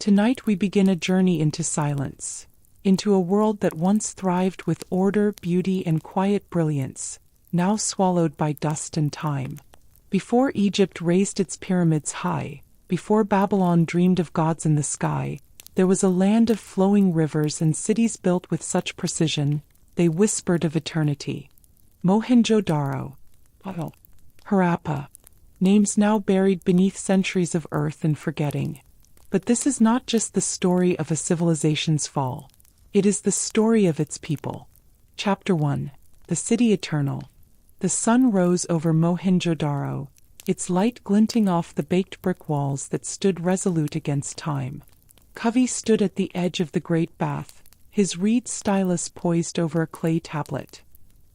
Tonight we begin a journey into silence, into a world that once thrived with order, beauty, and quiet brilliance, now swallowed by dust and time. Before Egypt raised its pyramids high, before Babylon dreamed of gods in the sky, there was a land of flowing rivers and cities built with such precision, they whispered of eternity. Mohenjo-Daro, Harappa, names now buried beneath centuries of earth and forgetting. But this is not just the story of a civilization's fall. It is the story of its people. Chapter 1. The City Eternal. The sun rose over Mohenjo-Daro, its light glinting off the baked brick walls that stood resolute against time. Covey stood at the edge of the great bath, his reed stylus poised over a clay tablet.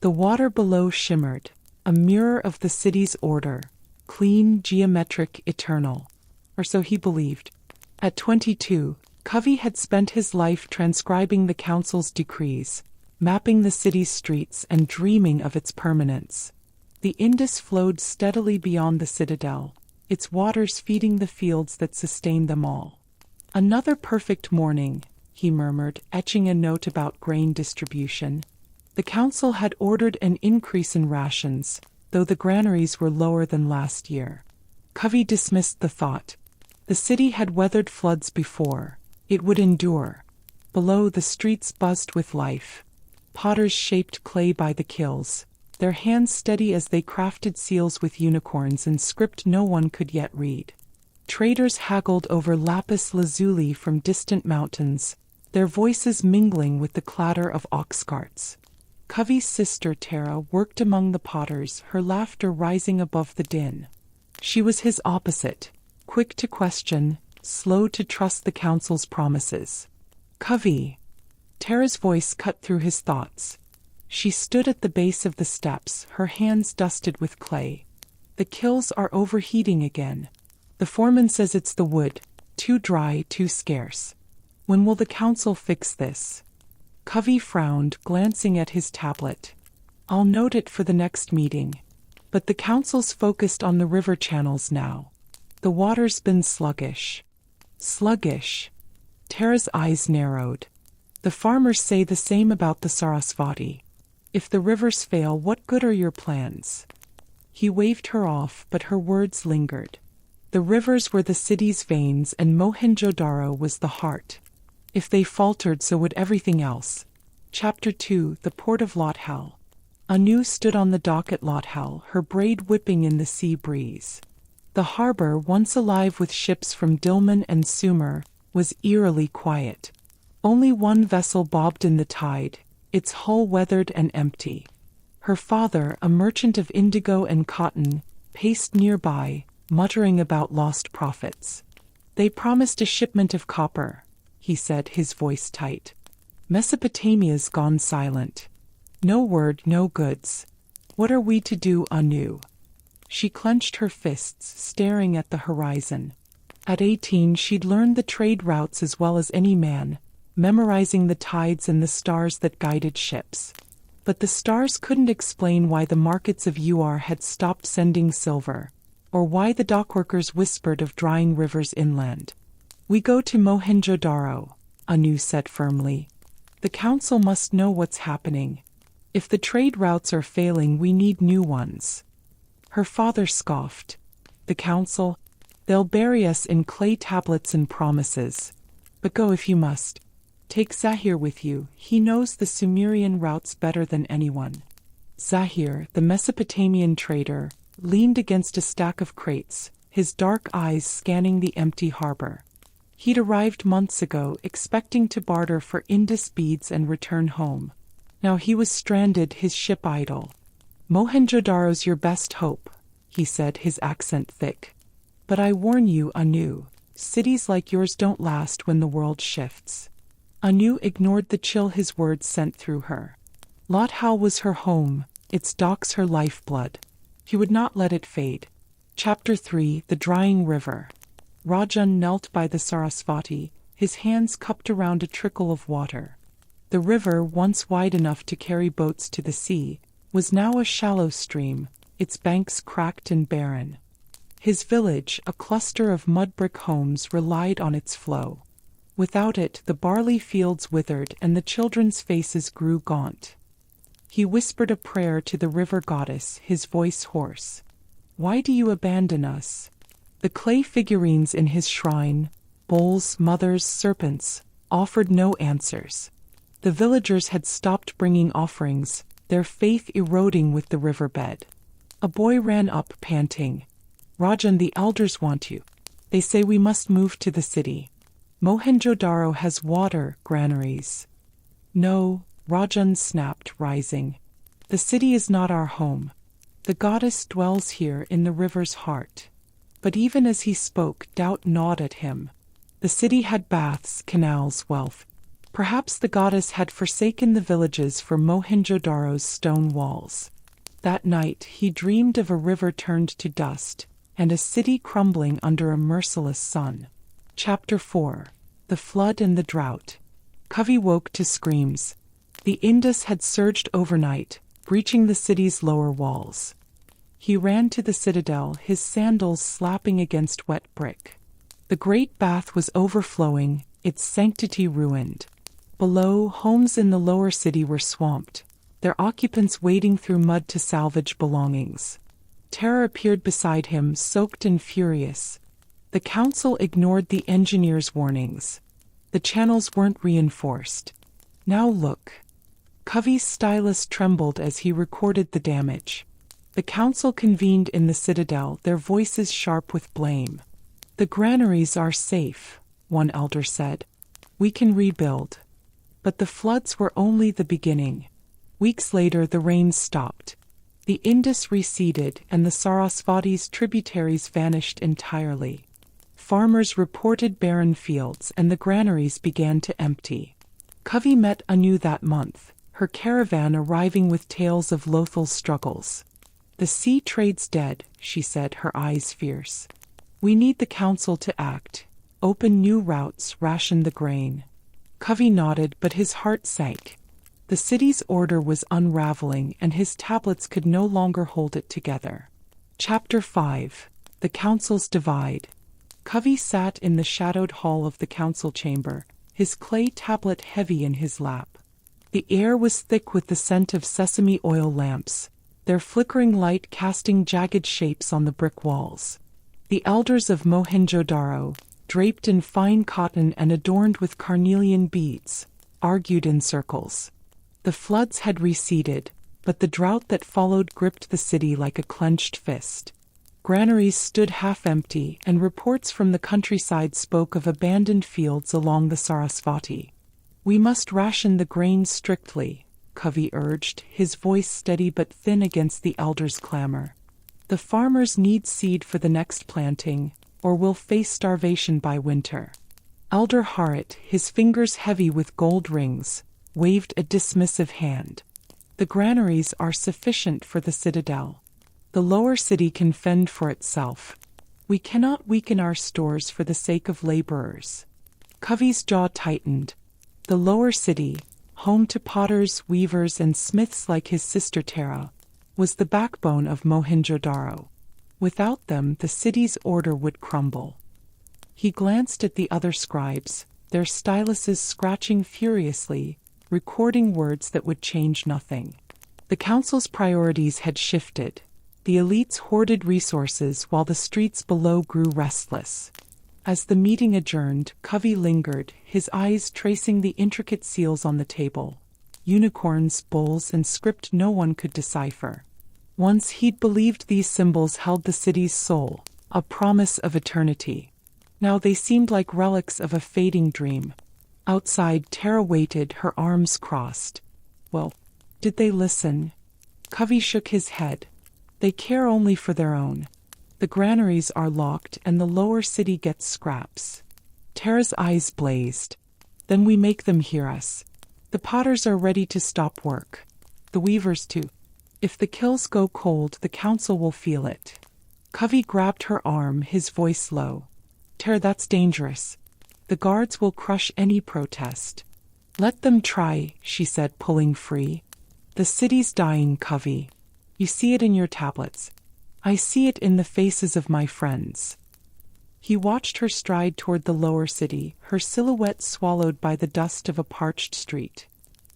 The water below shimmered, a mirror of the city's order, clean, geometric, eternal. Or so he believed. At 22, Covey had spent his life transcribing the council's decrees, mapping the city's streets and dreaming of its permanence. The Indus flowed steadily beyond the citadel, its waters feeding the fields that sustained them all. Another perfect morning, he murmured, etching a note about grain distribution. The council had ordered an increase in rations, though the granaries were lower than last year. Covey dismissed the thought. The city had weathered floods before. It would endure. Below, the streets buzzed with life. Potters shaped clay by the kilns, their hands steady as they crafted seals with unicorns in script no one could yet read. Traders haggled over lapis lazuli from distant mountains, their voices mingling with the clatter of ox carts. Covey's sister Tara worked among the potters, her laughter rising above the din. She was his opposite, quick to question, slow to trust the council's promises. Covey. Tara's voice cut through his thoughts. She stood at the base of the steps, her hands dusted with clay. The kilns are overheating again. The foreman says it's the wood, too dry, too scarce. When will the council fix this? Covey frowned, glancing at his tablet. I'll note it for the next meeting. But the council's focused on the river channels now. The water's been sluggish. Sluggish. Tara's eyes narrowed. The farmers say the same about the Sarasvati. If the rivers fail, what good are your plans? He waved her off, but her words lingered. The rivers were the city's veins, and Mohenjo-Daro was the heart. If they faltered, so would everything else. Chapter 2. The Port of Lothal. Anu stood on the dock at Lothal, her braid whipping in the sea breeze. The harbor, once alive with ships from Dilmun and Sumer, was eerily quiet. Only one vessel bobbed in the tide, its hull weathered and empty. Her father, a merchant of indigo and cotton, paced nearby, muttering about lost profits. They promised a shipment of copper, he said, his voice tight. Mesopotamia's gone silent. No word, no goods. What are we to do, Anu? She clenched her fists, staring at the horizon. At 18, she'd learned the trade routes as well as any man, memorizing the tides and the stars that guided ships. But the stars couldn't explain why the markets of Uar had stopped sending silver, or why the dockworkers whispered of drying rivers inland. We go to Mohenjo-Daro, Anu said firmly. The council must know what's happening. If the trade routes are failing, we need new ones. Her father scoffed. The council? They'll bury us in clay tablets and promises. But go if you must. Take Zahir with you, he knows the Sumerian routes better than anyone. Zahir, the Mesopotamian trader, leaned against a stack of crates, his dark eyes scanning the empty harbor. He'd arrived months ago, expecting to barter for Indus beads and return home. Now he was stranded, his ship idle. Mohenjo-Daro's your best hope, he said, his accent thick. But I warn you, Anu, cities like yours don't last when the world shifts. Anu ignored the chill his words sent through her. Lothal was her home, its docks her lifeblood. He would not let it fade. Chapter 3. The Drying River. Rajan knelt by the Sarasvati, his hands cupped around a trickle of water. The river, once wide enough to carry boats to the sea, was now a shallow stream, its banks cracked and barren. His village, a cluster of mud brick homes, relied on its flow. Without it, the barley fields withered and the children's faces grew gaunt. He whispered a prayer to the river goddess, his voice hoarse. "Why do you abandon us?" The clay figurines in his shrine, bulls, mothers, serpents, offered no answers. The villagers had stopped bringing offerings, their faith eroding with the riverbed. A boy ran up, panting. "Rajan, the elders want you. They say we must move to the city. Mohenjo-Daro has water granaries." "No," Rajan snapped, rising. "The city is not our home. The goddess dwells here in the river's heart." But even as he spoke, doubt gnawed at him. The city had baths, canals, wealth. Perhaps the goddess had forsaken the villages for Mohenjo-Daro's stone walls. That night he dreamed of a river turned to dust, and a city crumbling under a merciless sun. Chapter 4. The Flood and the Drought. Kavi woke to screams. The Indus had surged overnight, breaching the city's lower walls. He ran to the citadel, his sandals slapping against wet brick. The great bath was overflowing, its sanctity ruined. Below, homes in the lower city were swamped, their occupants wading through mud to salvage belongings. Terror appeared beside him, soaked and furious. The council ignored the engineers' warnings. The channels weren't reinforced. Now look. Kavi's stylus trembled as he recorded the damage. The council convened in the citadel, their voices sharp with blame. "The granaries are safe," one elder said. "We can rebuild." But the floods were only the beginning. Weeks later, the rains stopped. The Indus receded, and the Sarasvati's tributaries vanished entirely. Farmers reported barren fields, and the granaries began to empty. Kavi met Anu that month, her caravan arriving with tales of Lothal's struggles. "The sea trade's dead," she said, her eyes fierce. "We need the council to act. Open new routes, ration the grain." Kavi nodded, but his heart sank. The city's order was unraveling, and his tablets could no longer hold it together. Chapter 5. The Council's Divide. Kavi sat in the shadowed hall of the council chamber, his clay tablet heavy in his lap. The air was thick with the scent of sesame oil lamps, their flickering light casting jagged shapes on the brick walls. The elders of Mohenjo-Daro, draped in fine cotton and adorned with carnelian beads, argued in circles. The floods had receded, but the drought that followed gripped the city like a clenched fist. Granaries stood half-empty, and reports from the countryside spoke of abandoned fields along the Sarasvati. "We must ration the grain strictly," Kavi urged, his voice steady but thin against the elders' clamor. "The farmers need seed for the next planting, or will face starvation by winter." Elder Harit, his fingers heavy with gold rings, waved a dismissive hand. "The granaries are sufficient for the citadel. The lower city can fend for itself. We cannot weaken our stores for the sake of laborers." Kavi's jaw tightened. The lower city, home to potters, weavers, and smiths like his sister Tara, was the backbone of Mohenjo-Daro. Without them, the city's order would crumble. He glanced at the other scribes, their styluses scratching furiously, recording words that would change nothing. The council's priorities had shifted. The elites hoarded resources while the streets below grew restless. As the meeting adjourned, Kavi lingered, his eyes tracing the intricate seals on the table. Unicorns, bulls, and script no one could decipher. Once he'd believed these symbols held the city's soul, a promise of eternity. Now they seemed like relics of a fading dream. Outside, Tara waited, her arms crossed. Well, did they listen? Kavi shook his head. They care only for their own. The granaries are locked, and the lower city gets scraps. Tara's eyes blazed. Then we make them hear us. The potters are ready to stop work. The weavers too. If the kills go cold, the council will feel it. Kavi grabbed her arm, his voice low. Tara, that's dangerous. The guards will crush any protest. Let them try, she said, pulling free. The city's dying, Kavi. You see it in your tablets. I see it in the faces of my friends. He watched her stride toward the lower city, her silhouette swallowed by the dust of a parched street.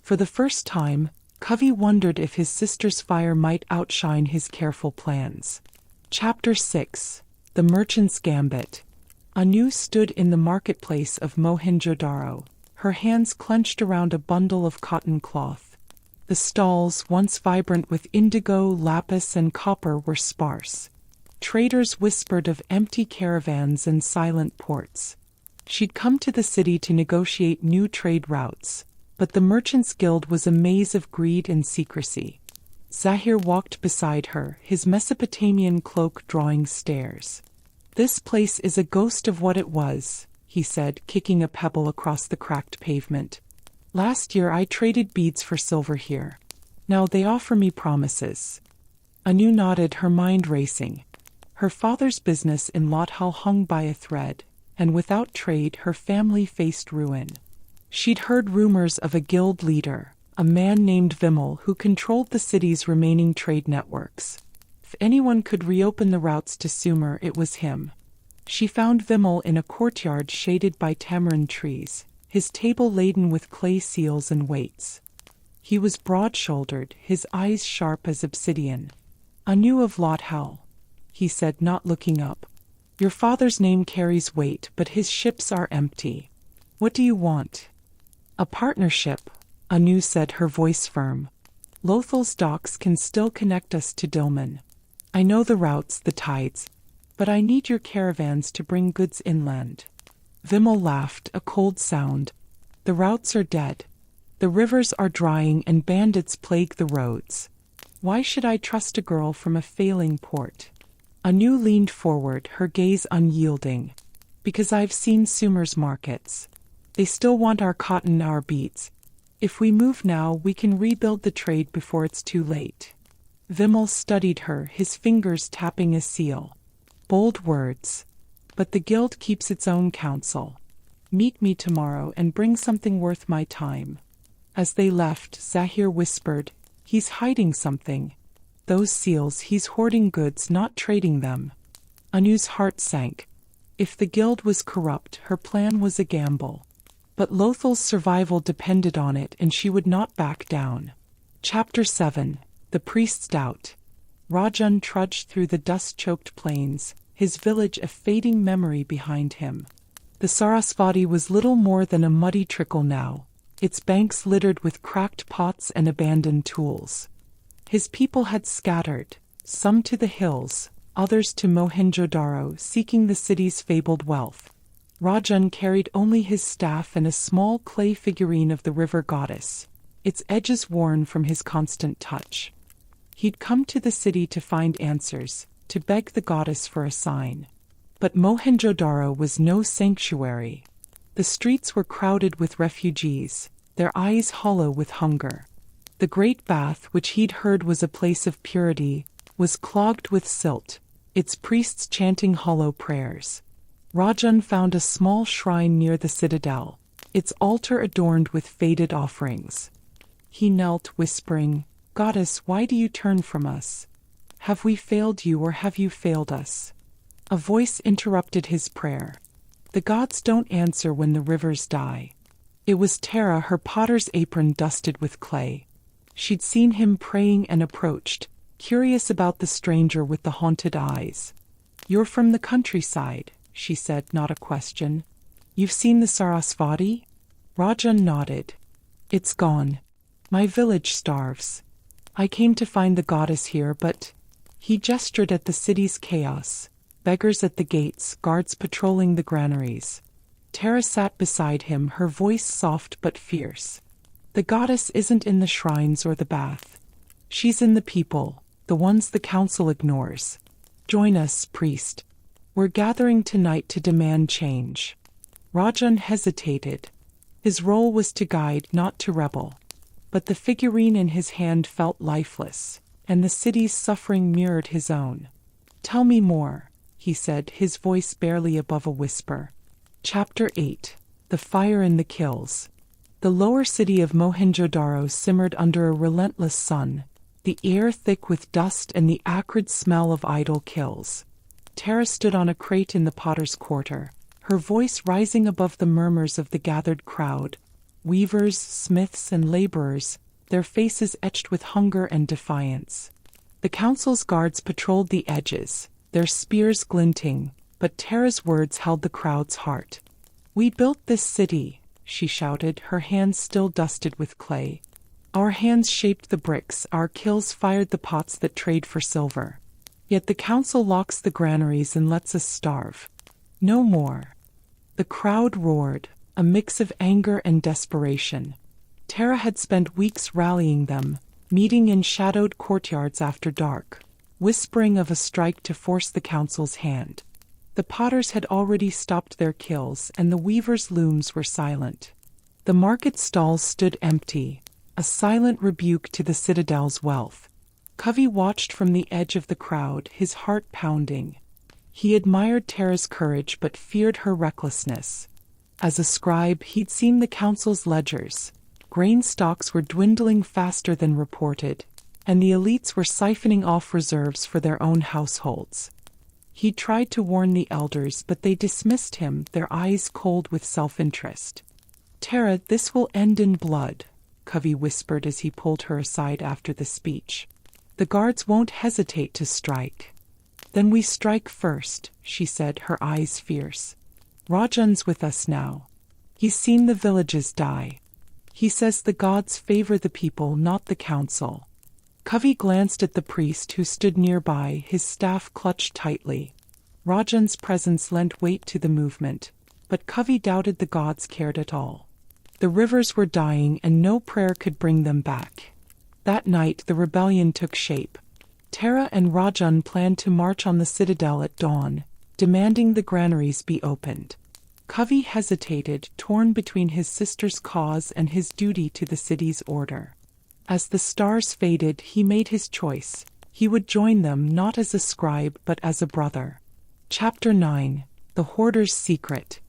For the first time, Covey wondered if his sister's fire might outshine his careful plans. Chapter 6. The Merchant's Gambit. Anu stood in the marketplace of Mohenjo-Daro, her hands clenched around a bundle of cotton cloth. The stalls, once vibrant with indigo, lapis, and copper, were sparse. Traders whispered of empty caravans and silent ports. She'd come to the city to negotiate new trade routes, but the Merchants' Guild was a maze of greed and secrecy. Zahir walked beside her, his Mesopotamian cloak drawing stares. "This place is a ghost of what it was," he said, kicking a pebble across the cracked pavement. "Last year I traded beads for silver here. Now they offer me promises." Anu nodded, her mind racing. Her father's business in Lothal hung by a thread, and without trade her family faced ruin. She'd heard rumors of a guild leader, a man named Vimal, who controlled the city's remaining trade networks. If anyone could reopen the routes to Sumer, it was him. She found Vimal in a courtyard shaded by tamarind trees, his table laden with clay seals and weights. He was broad-shouldered, his eyes sharp as obsidian. "Anu of Lothal," he said, not looking up. "Your father's name carries weight, but his ships are empty. What do you want?" "A partnership," Anu said, her voice firm. "Lothal's docks can still connect us to Dilmun. I know the routes, the tides, but I need your caravans to bring goods inland." Vimal laughed, a cold sound. "The routes are dead. The rivers are drying and bandits plague the roads. Why should I trust a girl from a failing port?" Anu leaned forward, her gaze unyielding. "Because I've seen Sumer's markets. They still want our cotton, our beads. If we move now, we can rebuild the trade before it's too late." Vimal studied her, his fingers tapping a seal. "Bold words. But the guild keeps its own counsel. Meet me tomorrow and bring something worth my time." As they left, Zahir whispered, "He's hiding something. Those seals, he's hoarding goods, not trading them." Anu's heart sank. If the guild was corrupt, her plan was a gamble. But Lothal's survival depended on it, and she would not back down. Chapter 7. The Priest's Doubt. Rajan trudged through the dust-choked plains, his village a fading memory behind him. The Sarasvati was little more than a muddy trickle now, its banks littered with cracked pots and abandoned tools. His people had scattered, some to the hills, others to Mohenjo-Daro, seeking the city's fabled wealth. Rajan carried only his staff and a small clay figurine of the river goddess, its edges worn from his constant touch. He'd come to the city to find answers, to beg the goddess for a sign. But Mohenjo-Daro was no sanctuary. The streets were crowded with refugees, their eyes hollow with hunger. The great bath, which he'd heard was a place of purity, was clogged with silt, its priests chanting hollow prayers. Rajan found a small shrine near the citadel, its altar adorned with faded offerings. He knelt, whispering, "Goddess, why do you turn from us? Have we failed you, or have you failed us?" A voice interrupted his prayer. "The gods don't answer when the rivers die." It was Tara, her potter's apron dusted with clay. She'd seen him praying and approached, curious about the stranger with the haunted eyes. "You're from the countryside," she said, not a question. "You've seen the Sarasvati?" Rajan nodded. "It's gone. My village starves. I came to find the goddess here, but—" He gestured at the city's chaos, beggars at the gates, guards patrolling the granaries. Tara sat beside him, her voice soft but fierce. "The goddess isn't in the shrines or the bath. She's in the people, the ones the council ignores. Join us, priest. We're gathering tonight to demand change." Rajan hesitated. His role was to guide, not to rebel. But the figurine in his hand felt lifeless, and the city's suffering mirrored his own. "Tell me more," he said, his voice barely above a whisper. Chapter 8. The Fire in the Kills. The lower city of Mohenjo-Daro simmered under a relentless sun, the air thick with dust and the acrid smell of idle kills. Tara stood on a crate in the potter's quarter, her voice rising above the murmurs of the gathered crowd. Weavers, smiths, and laborers, their faces etched with hunger and defiance. The council's guards patrolled the edges, their spears glinting, but Tara's words held the crowd's heart. "We built this city," she shouted, her hands still dusted with clay. "Our hands shaped the bricks, our kills fired the pots that trade for silver. Yet the council locks the granaries and lets us starve. No more." The crowd roared, a mix of anger and desperation. Tara had spent weeks rallying them, meeting in shadowed courtyards after dark, whispering of a strike to force the council's hand. The potters had already stopped their kills, and the weavers' looms were silent. The market stalls stood empty, a silent rebuke to the citadel's wealth. Covey watched from the edge of the crowd, his heart pounding. He admired Tara's courage but feared her recklessness. As a scribe, he'd seen the council's ledgers. Grain stocks were dwindling faster than reported, and the elites were siphoning off reserves for their own households. He tried to warn the elders, but they dismissed him, their eyes cold with self-interest. "Tara, this will end in blood," Covey whispered as he pulled her aside after the speech. "The guards won't hesitate to strike." "Then we strike first," she said, her eyes fierce. "Rajan's with us now. He's seen the villages die. He says the gods favor the people, not the council." Covey glanced at the priest who stood nearby, his staff clutched tightly. Rajan's presence lent weight to the movement, but Covey doubted the gods cared at all. The rivers were dying, and no prayer could bring them back. That night the rebellion took shape. Tara and Rajan planned to march on the citadel at dawn, demanding the granaries be opened. Covey hesitated, torn between his sister's cause and his duty to the city's order. As the stars faded, he made his choice. He would join them not as a scribe but as a brother. Chapter 9. The Hoarder's Secret.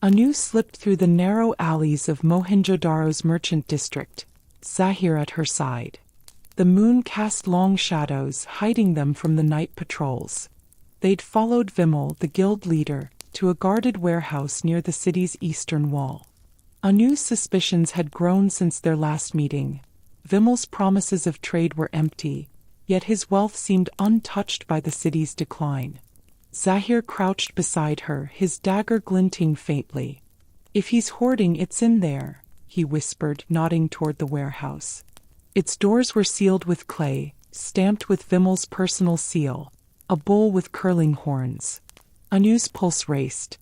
Anu slipped through the narrow alleys of Mohenjo-Daro's merchant district, Zahir at her side. The moon cast long shadows, hiding them from the night patrols. They'd followed Vimal, the guild leader, to a guarded warehouse near the city's eastern wall. Anu's suspicions had grown since their last meeting. Vimal's promises of trade were empty, yet his wealth seemed untouched by the city's decline. Zahir crouched beside her, his dagger glinting faintly. "If he's hoarding, it's in there," he whispered, nodding toward the warehouse. Its doors were sealed with clay, stamped with Vimal's personal seal, a bull with curling horns. Anu's pulse raced.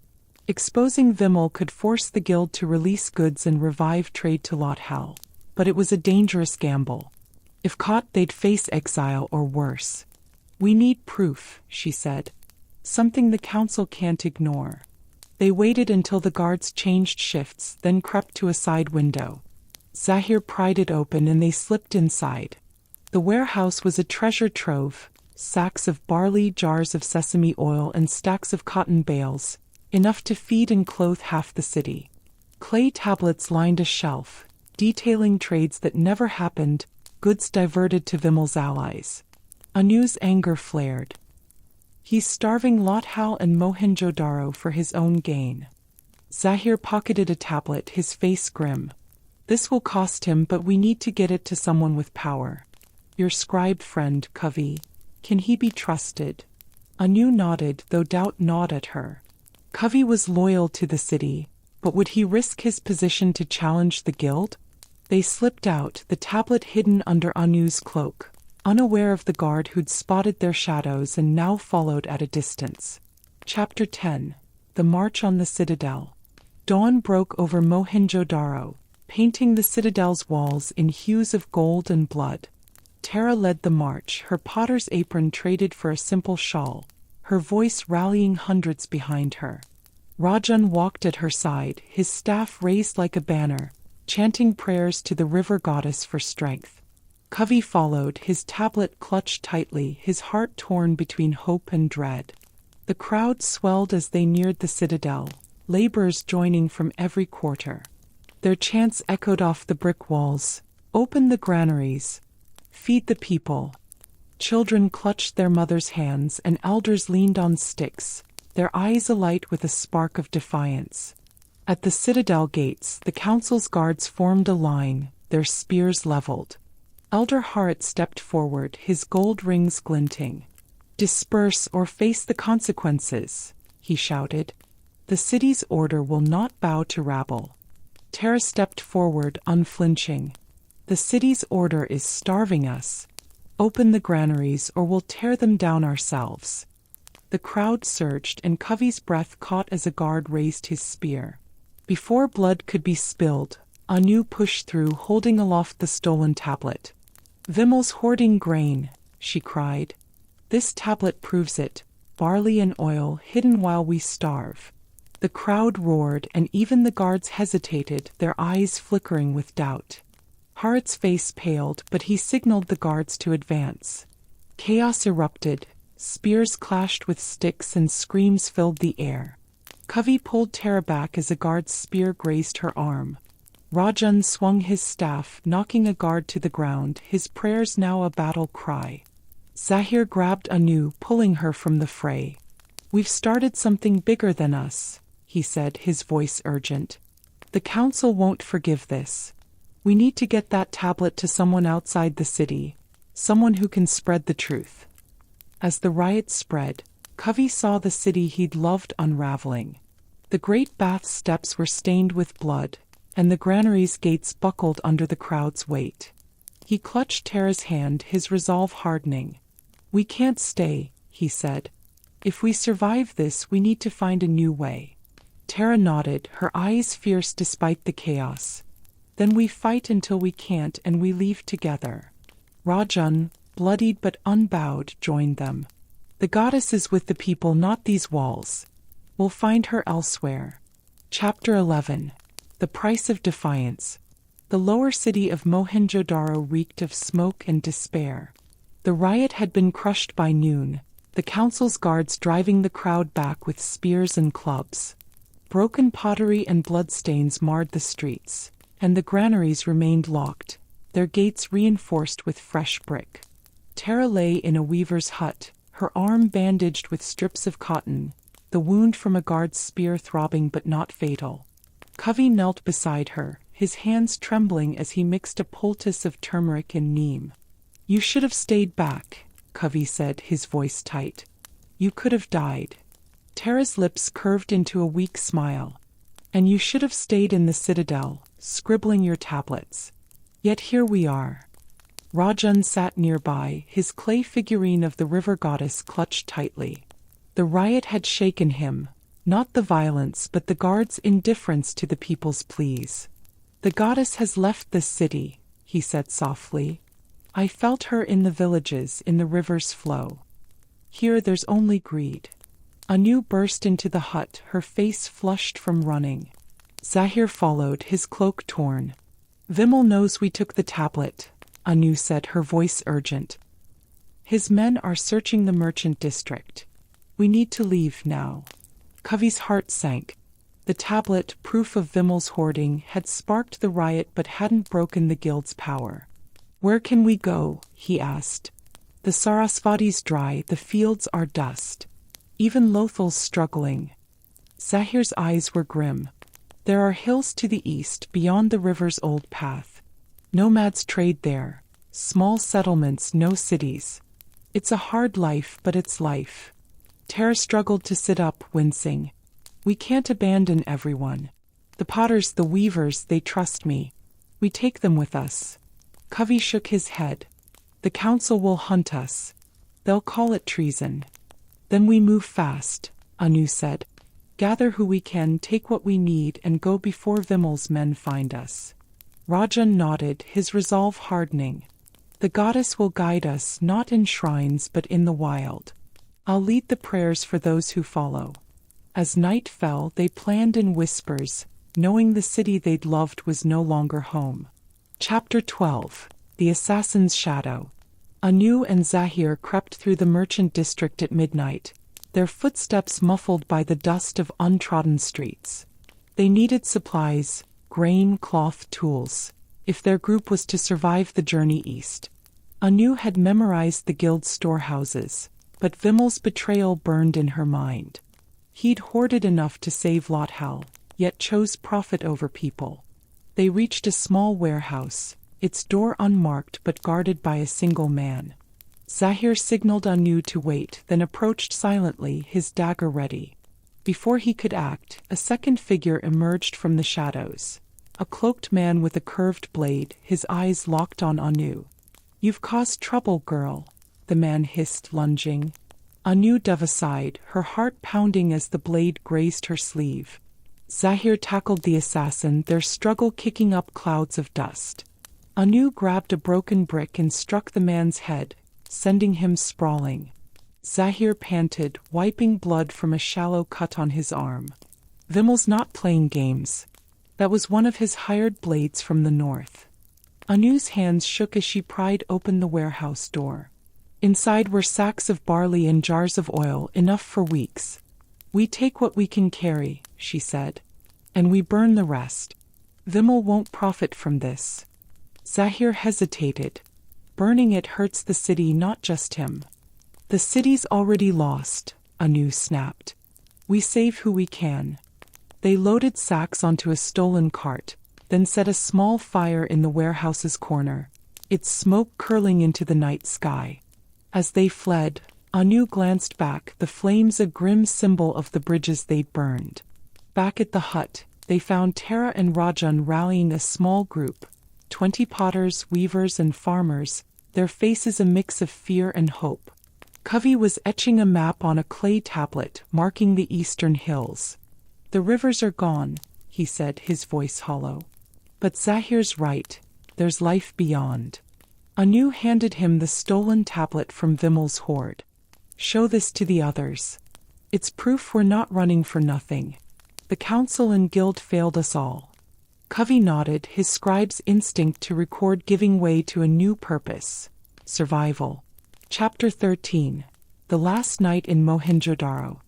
Exposing Vimal could force the guild to release goods and revive trade to Lothal, but it was a dangerous gamble. If caught, they'd face exile or worse. "We need proof," she said. "Something the council can't ignore." They waited until the guards changed shifts, then crept to a side window. Zahir pried it open and they slipped inside. The warehouse was a treasure trove, sacks of barley, jars of sesame oil, and stacks of cotton bales, enough to feed and clothe half the city. Clay tablets lined a shelf, detailing trades that never happened, goods diverted to Vimal's allies. Anu's anger flared. He's starving Lothal and Mohenjo-Daro for his own gain. Zahir pocketed a tablet, his face grim. "This will cost him, but we need to get it to someone with power. Your scribe friend, Covey. Can he be trusted?" Anu nodded, though doubt gnawed at her. Covey was loyal to the city, but would he risk his position to challenge the guild? They slipped out, the tablet hidden under Anu's cloak, unaware of the guard who'd spotted their shadows and now followed at a distance. Chapter 10. The March on the Citadel. Dawn broke over Mohenjo-Daro, painting the citadel's walls in hues of gold and blood. Tara led the march, her potter's apron traded for a simple shawl, her voice rallying hundreds behind her. Rajan walked at her side, his staff raised like a banner, chanting prayers to the river goddess for strength. Covey followed, his tablet clutched tightly, his heart torn between hope and dread. The crowd swelled as they neared the citadel, laborers joining from every quarter. Their chants echoed off the brick walls. "Open the granaries. Feed the people." Children clutched their mothers' hands and elders leaned on sticks, their eyes alight with a spark of defiance. At the citadel gates, the council's guards formed a line, their spears leveled. Elder Harit stepped forward, his gold rings glinting. "Disperse or face the consequences," he shouted. "The city's order will not bow to rabble." Tara stepped forward, unflinching. "The city's order is starving us. Open the granaries or we'll tear them down ourselves." The crowd surged and Covey's breath caught as a guard raised his spear. Before blood could be spilled, Anu pushed through, holding aloft the stolen tablet. "Vimel's hoarding grain," she cried. "This tablet proves it, barley and oil hidden while we starve." The crowd roared and even the guards hesitated, their eyes flickering with doubt. Harit's face paled, but he signaled the guards to advance. Chaos erupted, spears clashed with sticks and screams filled the air. Covey pulled Tara back as a guard's spear grazed her arm. Rajan swung his staff, knocking a guard to the ground, his prayers now a battle cry. Zahir grabbed Anu, pulling her from the fray. "We've started something bigger than us," he said, his voice urgent. "The council won't forgive this. We need to get that tablet to someone outside the city, someone who can spread the truth." As the riot spread, Covey saw the city he'd loved unraveling. The great bath steps were stained with blood, and the granary's gates buckled under the crowd's weight. He clutched Tara's hand, his resolve hardening. "We can't stay," he said. "If we survive this, we need to find a new way." Tara nodded, her eyes fierce despite the chaos. "Then we fight until we can't, and we leave together." Rajan, bloodied but unbowed, joined them. "The goddess is with the people, not these walls. We'll find her elsewhere." Chapter 11. The Price of Defiance. The lower city of Mohenjo-Daro reeked of smoke and despair. The riot had been crushed by noon, the council's guards driving the crowd back with spears and clubs. Broken pottery and bloodstains marred the streets, and the granaries remained locked, their gates reinforced with fresh brick. Tara lay in a weaver's hut, her arm bandaged with strips of cotton, the wound from a guard's spear throbbing but not fatal. Covey knelt beside her, his hands trembling as he mixed a poultice of turmeric and neem. "You should have stayed back," Covey said, his voice tight. "You could have died." Tara's lips curved into a weak smile. "And you should have stayed in the citadel, scribbling your tablets. Yet here we are." Rajan sat nearby, his clay figurine of the river goddess clutched tightly. The riot had shaken him, not the violence but the guards' indifference to the people's pleas. "The goddess has left this city," he said softly. "I felt her in the villages, in the river's flow. Here there's only greed." Anu burst into the hut, her face flushed from running. Zahir followed, his cloak torn. "Vimel knows we took the tablet," Anu said, her voice urgent. "His men are searching the merchant district. We need to leave now." Covey's heart sank. The tablet, proof of Vimel's hoarding, had sparked the riot but hadn't broken the guild's power. "Where can we go?" he asked. "The Sarasvati's dry, the fields are dust. Even Lothal's struggling." Zahir's eyes were grim. "There are hills to the east, beyond the river's old path. Nomads trade there. Small settlements, no cities. It's a hard life, but it's life." Tara struggled to sit up, wincing. "We can't abandon everyone. The potters, the weavers, they trust me. We take them with us." Covey shook his head. "The council will hunt us. They'll call it treason." "Then we move fast," Anu said. "Gather who we can, take what we need, and go before Vimel's men find us." Rajan nodded, his resolve hardening. "The goddess will guide us, not in shrines but in the wild. I'll lead the prayers for those who follow." As night fell, they planned in whispers, knowing the city they'd loved was no longer home. Chapter 12. The Assassin's Shadow. Anu and Zahir crept through the merchant district at midnight, their footsteps muffled by the dust of untrodden streets. They needed supplies, grain, cloth, tools, if their group was to survive the journey east. Anu had memorized the guild's storehouses, but Vimal's betrayal burned in her mind. He'd hoarded enough to save Lothal, yet chose profit over people. They reached a small warehouse, its door unmarked but guarded by a single man. Zahir signaled Anu to wait, then approached silently, his dagger ready. Before he could act, a second figure emerged from the shadows. A cloaked man with a curved blade, his eyes locked on Anu. "You've caused trouble, girl," the man hissed, lunging. Anu dove aside, her heart pounding as the blade grazed her sleeve. Zahir tackled the assassin, their struggle kicking up clouds of dust. Anu grabbed a broken brick and struck the man's head, sending him sprawling. Zahir panted, wiping blood from a shallow cut on his arm. Vimal's not playing games. That was one of his hired blades from the north. Anu's hands shook as she pried open the warehouse door. Inside were sacks of barley and jars of oil, enough for weeks. "We take what we can carry," she said, "and we burn the rest. Vimal won't profit from this." Zahir hesitated. "Burning it hurts the city, not just him." "The city's already lost," Anu snapped. "We save who we can." They loaded sacks onto a stolen cart, then set a small fire in the warehouse's corner, its smoke curling into the night sky. As they fled, Anu glanced back, the flames a grim symbol of the bridges they'd burned. Back at the hut, they found Tara and Rajan rallying a small group, 20 potters, weavers, and farmers, their faces a mix of fear and hope. Covey was etching a map on a clay tablet, marking the eastern hills. "The rivers are gone," he said, his voice hollow. "But Zahir's right, there's life beyond." Anu handed him the stolen tablet from Vimal's hoard. "Show this to the others. It's proof we're not running for nothing. The council and guild failed us all." Covey nodded, his scribe's instinct to record giving way to a new purpose: survival. Chapter 13. The Last Night in Mohenjo-Daro.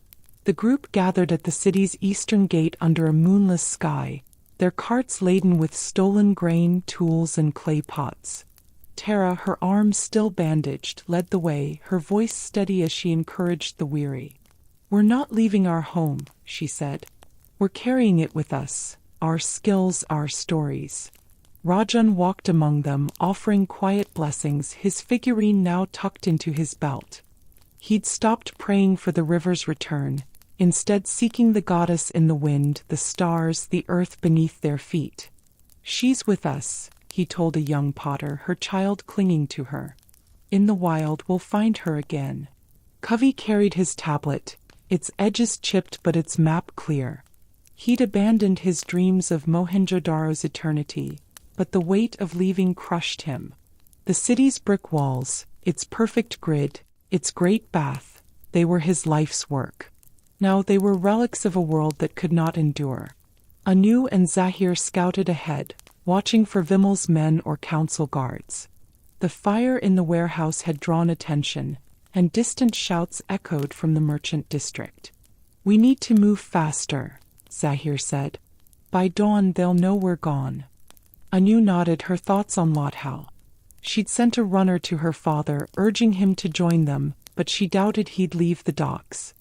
The group gathered at the city's eastern gate under a moonless sky, their carts laden with stolen grain, tools, and clay pots. Tara, her arms still bandaged, led the way, her voice steady as she encouraged the weary. "We're not leaving our home," she said. "We're carrying it with us, our skills, our stories." Rajan walked among them, offering quiet blessings, his figurine now tucked into his belt. He'd stopped praying for the river's return, instead seeking the goddess in the wind, the stars, the earth beneath their feet. "She's with us," he told a young potter, her child clinging to her. "In the wild we'll find her again." Covey carried his tablet, its edges chipped but its map clear. He'd abandoned his dreams of Mohenjo-Daro's eternity, but the weight of leaving crushed him. The city's brick walls, its perfect grid, its great bath, they were his life's work. Now they were relics of a world that could not endure. Anu and Zahir scouted ahead, watching for Vimal's men or council guards. The fire in the warehouse had drawn attention, and distant shouts echoed from the merchant district. "We need to move faster," Zahir said. "By dawn they'll know we're gone." Anu nodded, her thoughts on Lothal. She'd sent a runner to her father, urging him to join them, but she doubted he'd leave the docks.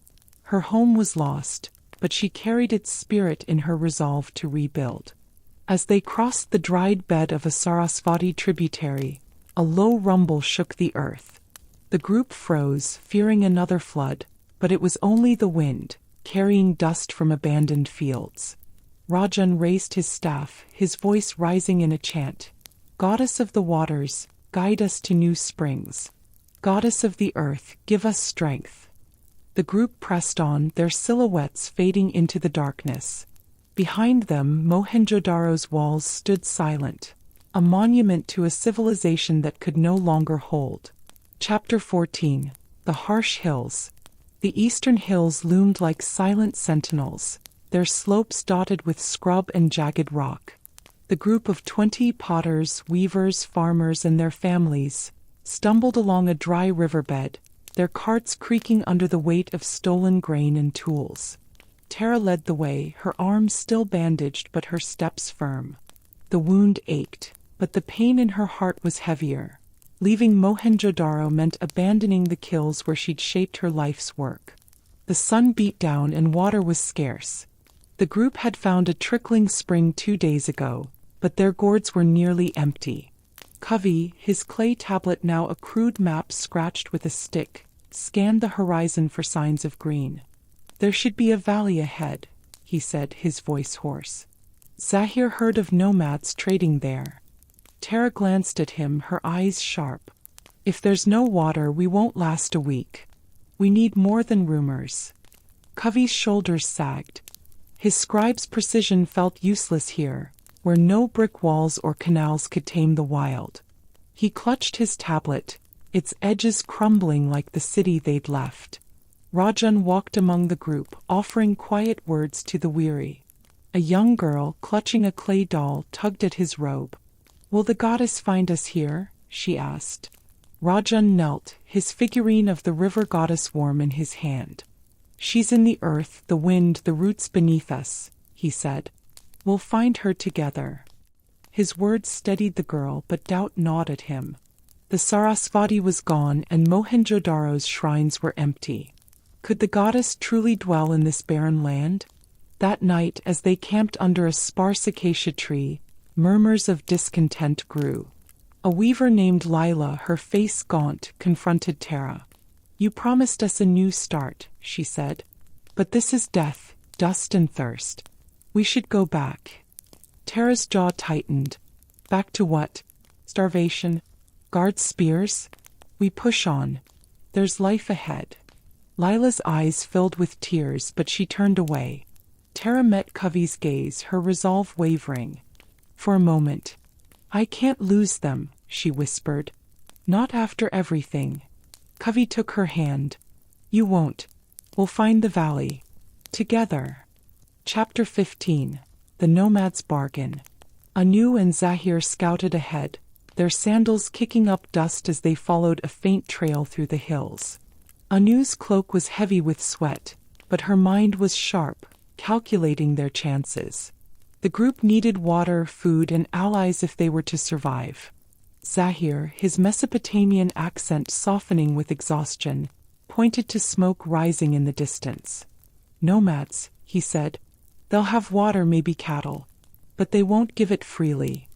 Her home was lost, but she carried its spirit in her resolve to rebuild. As they crossed the dried bed of a Sarasvati tributary, a low rumble shook the earth. The group froze, fearing another flood, but it was only the wind, carrying dust from abandoned fields. Rajan raised his staff, his voice rising in a chant. "Goddess of the waters, guide us to new springs. Goddess of the earth, give us strength." The group pressed on, their silhouettes fading into the darkness. Behind them, Mohenjo-Daro's walls stood silent, a monument to a civilization that could no longer hold. Chapter 14. The Harsh Hills. The eastern hills loomed like silent sentinels, their slopes dotted with scrub and jagged rock. The group of 20 potters, weavers, farmers, and their families stumbled along a dry riverbed, their carts creaking under the weight of stolen grain and tools. Tara led the way, her arms still bandaged but her steps firm. The wound ached, but the pain in her heart was heavier. Leaving Mohenjo-Daro meant abandoning the kills where she'd shaped her life's work. The sun beat down and water was scarce. The group had found a trickling spring 2 days ago, but their gourds were nearly empty. Covey, his clay tablet now a crude map scratched with a stick, scanned the horizon for signs of green. "There should be a valley ahead," he said, his voice hoarse. Zahir heard of nomads trading there. Tara glanced at him, her eyes sharp. "If there's no water, we won't last a week. We need more than rumors." Covey's shoulders sagged. His scribe's precision felt useless here, where no brick walls or canals could tame the wild. He clutched his tablet, its edges crumbling like the city they'd left. Rajan walked among the group, offering quiet words to the weary. A young girl, clutching a clay doll, tugged at his robe. "Will the goddess find us here?" she asked. Rajan knelt, his figurine of the river goddess warm in his hand. "She's in the earth, the wind, the roots beneath us," he said. "We'll find her together." His words steadied the girl, but doubt gnawed at him. The Sarasvati was gone, and Mohenjo-Daro's shrines were empty. Could the goddess truly dwell in this barren land? That night, as they camped under a sparse acacia tree, murmurs of discontent grew. A weaver named Lila, her face gaunt, confronted Tara. "You promised us a new start," she said. "But this is death, dust and thirst. We should go back." Tara's jaw tightened. "Back to what? Starvation? Guard spears? We push on. There's life ahead." Lila's eyes filled with tears, but she turned away. Tara met Covey's gaze, her resolve wavering. For a moment. "I can't lose them," she whispered. "Not after everything." Covey took her hand. "You won't. We'll find the valley. Together." Chapter 15. The Nomad's Bargain. Anu and Zahir scouted ahead, their sandals kicking up dust as they followed a faint trail through the hills. Anu's cloak was heavy with sweat, but her mind was sharp, calculating their chances. The group needed water, food, and allies if they were to survive. Zahir, his Mesopotamian accent softening with exhaustion, pointed to smoke rising in the distance. "Nomads," he said. "They'll have water, maybe cattle, but they won't give it freely."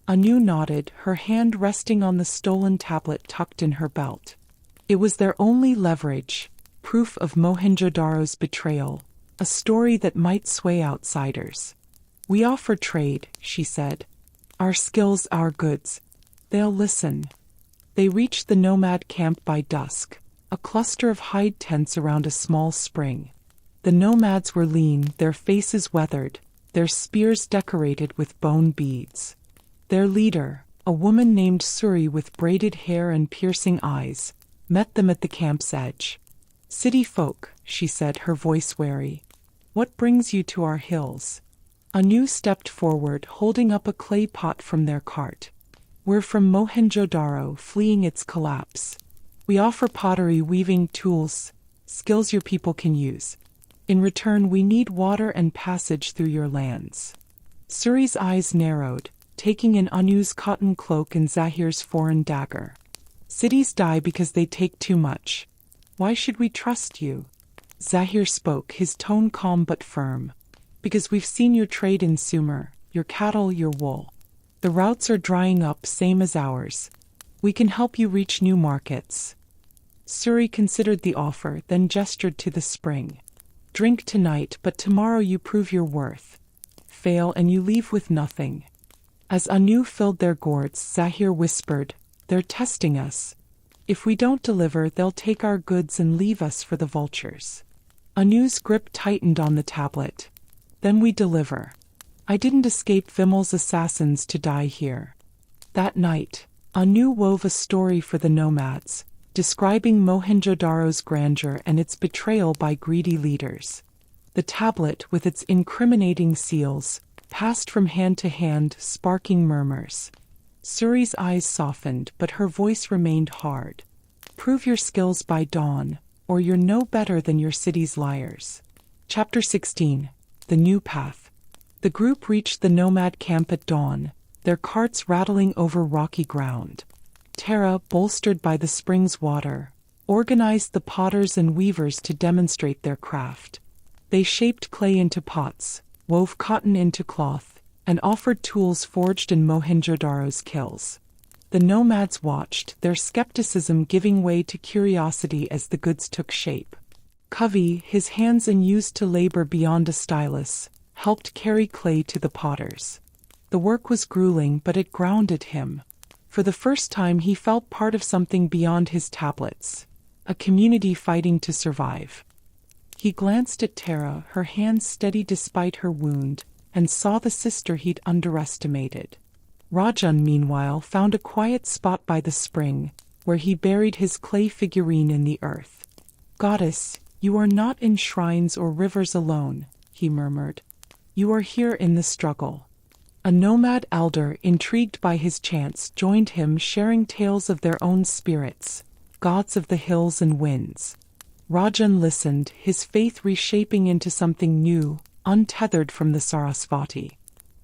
Anu nodded, her hand resting on the stolen tablet tucked in her belt. It was their only leverage, proof of Mohenjo-Daro's betrayal, a story that might sway outsiders. "We offer trade," she said. "Our skills, our goods. They'll listen." They reached the nomad camp by dusk, a cluster of hide tents around a small spring. The nomads were lean, their faces weathered, their spears decorated with bone beads. Their leader, a woman named Suri with braided hair and piercing eyes, met them at the camp's edge. "City folk," she said, her voice wary. "What brings you to our hills?" Anu stepped forward, holding up a clay pot from their cart. "We're from Mohenjo-Daro, fleeing its collapse. We offer pottery, weaving tools, skills your people can use. In return, we need water and passage through your lands." Suri's eyes narrowed, taking in Anu's cotton cloak and Zahir's foreign dagger. "Cities die because they take too much. Why should we trust you?" Zahir spoke, his tone calm but firm. "Because we've seen your trade in Sumer, your cattle, your wool. The routes are drying up, same as ours. We can help you reach new markets." Suri considered the offer, then gestured to the spring. "Drink tonight, but tomorrow you prove your worth. Fail and you leave with nothing." As Anu filled their gourds, Zahir whispered, "They're testing us. If we don't deliver, they'll take our goods and leave us for the vultures." Anu's grip tightened on the tablet. "Then we deliver. I didn't escape Vimal's assassins to die here." That night, Anu wove a story for the nomads, describing Mohenjo-Daro's grandeur and its betrayal by greedy leaders. The tablet, with its incriminating seals, passed from hand to hand, sparking murmurs. Suri's eyes softened, but her voice remained hard. "Prove your skills by dawn, or you're no better than your city's liars." Chapter 16. The New Path. The group reached the nomad camp at dawn, their carts rattling over rocky ground. Tara, bolstered by the spring's water, organized the potters and weavers to demonstrate their craft. They shaped clay into pots, wove cotton into cloth, and offered tools forged in Mohenjo-Daro's kilns. The nomads watched, their skepticism giving way to curiosity as the goods took shape. Covey, his hands unused to labor beyond a stylus, helped carry clay to the potters. The work was grueling, but it grounded him. For the first time he felt part of something beyond his tablets, a community fighting to survive. He glanced at Tara, her hands steady despite her wound, and saw the sister he'd underestimated. Rajan, meanwhile, found a quiet spot by the spring, where he buried his clay figurine in the earth. "Goddess, you are not in shrines or rivers alone," he murmured. "You are here in the struggle." A nomad elder, intrigued by his chants, joined him, sharing tales of their own spirits, gods of the hills and winds. Rajan listened, his faith reshaping into something new, untethered from the Sarasvati.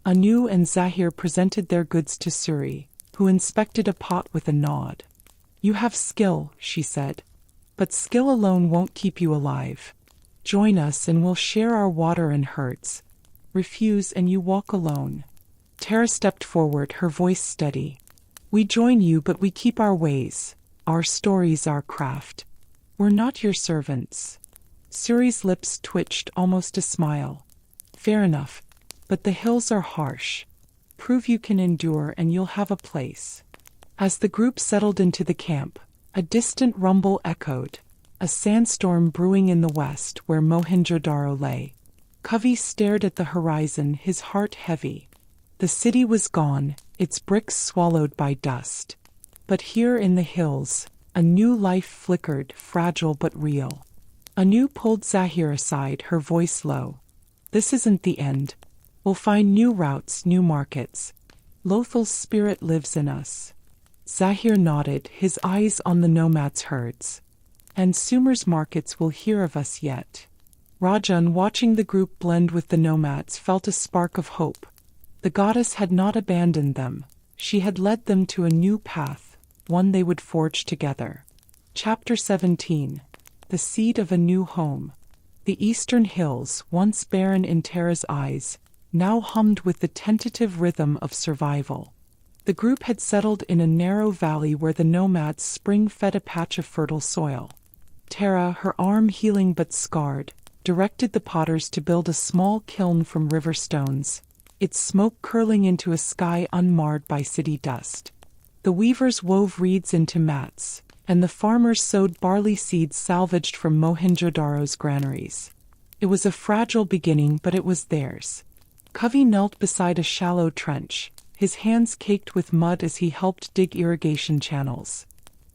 Anu and Zahir presented their goods to Suri, who inspected a pot with a nod. "You have skill," she said, "but skill alone won't keep you alive. Join us and we'll share our water and herds. Refuse and you walk alone." Tara stepped forward, her voice steady. "We join you, but we keep our ways, our stories, our craft. We're not your servants." Suri's lips twitched, almost a smile. "Fair enough, but the hills are harsh. Prove you can endure and you'll have a place." As the group settled into the camp, a distant rumble echoed, a sandstorm brewing in the west where Mohenjo-Daro lay. Covey stared at the horizon, his heart heavy. The city was gone, its bricks swallowed by dust. But here in the hills, a new life flickered, fragile but real. Anu pulled Zahir aside, her voice low. "This isn't the end. We'll find new routes, new markets. Lothal's spirit lives in us." Zahir nodded, his eyes on the nomads' herds. "And Sumer's markets will hear of us yet." Rajan, watching the group blend with the nomads, felt a spark of hope. The goddess had not abandoned them. She had led them to a new path, one they would forge together. Chapter 17. The Seed of a New Home. The eastern hills, once barren in Tara's eyes, now hummed with the tentative rhythm of survival. The group had settled in a narrow valley where the nomads spring-fed a patch of fertile soil. Tara, her arm healing but scarred, directed the potters to build a small kiln from river stones, its smoke curling into a sky unmarred by city dust. The weavers wove reeds into mats, and the farmers sowed barley seeds salvaged from Mohenjo-Daro's granaries. It was a fragile beginning, but it was theirs. Covey knelt beside a shallow trench, his hands caked with mud as he helped dig irrigation channels.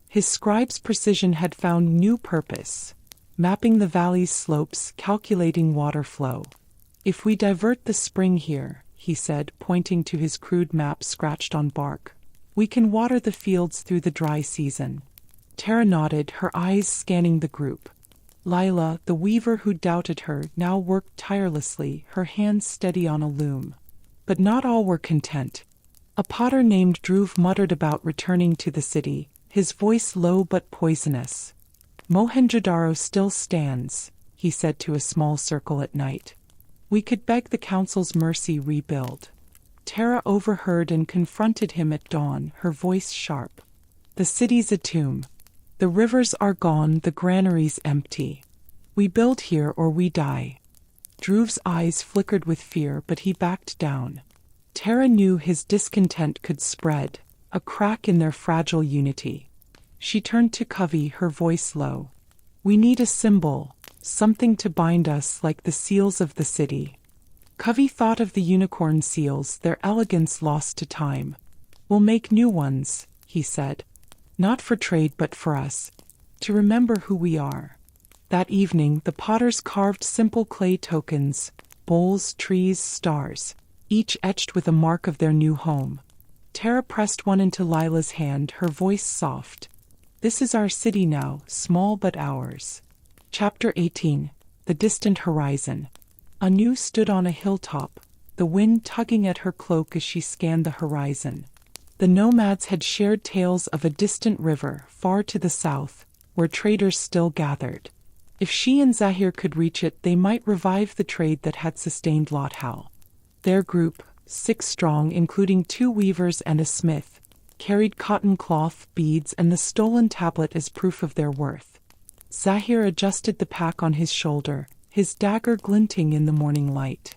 His scribe's precision had found new purpose, mapping the valley's slopes, calculating water flow. "If we divert the spring here," he said, pointing to his crude map scratched on bark, "we can water the fields through the dry season." Tara nodded, her eyes scanning the group. Lila, the weaver who doubted her, now worked tirelessly, her hands steady on a loom. But not all were content. A potter named Dhruv muttered about returning to the city, his voice low but poisonous. "Mohenjo-Daro still stands," he said to a small circle at night. "We could beg the council's mercy, rebuild." Tara overheard and confronted him at dawn, her voice sharp. "The city's a tomb. The rivers are gone, the granaries empty. We build here or we die." Dhruv's eyes flickered with fear, but he backed down. Tara knew his discontent could spread, a crack in their fragile unity. She turned to Covey, her voice low. "We need a symbol, something to bind us like the seals of the city." Covey thought of the unicorn seals, their elegance lost to time. "We'll make new ones," he said. "Not for trade but for us, to remember who we are." That evening the potters carved simple clay tokens, bowls, trees, stars, each etched with a mark of their new home. Tara pressed one into Lila's hand, her voice soft. "This is our city now, small but ours." Chapter 18. The Distant Horizon. Anu stood on a hilltop, the wind tugging at her cloak as she scanned the horizon. The The nomads had shared tales of a distant river far to the south, where traders still gathered. If she and Zahir could reach it, they might revive the trade that had sustained Lothal. Their group, 6 strong including 2 weavers and a smith, carried cotton cloth, beads, and the stolen tablet as proof of their worth. Zahir adjusted the pack on his shoulder, his dagger glinting in the morning light.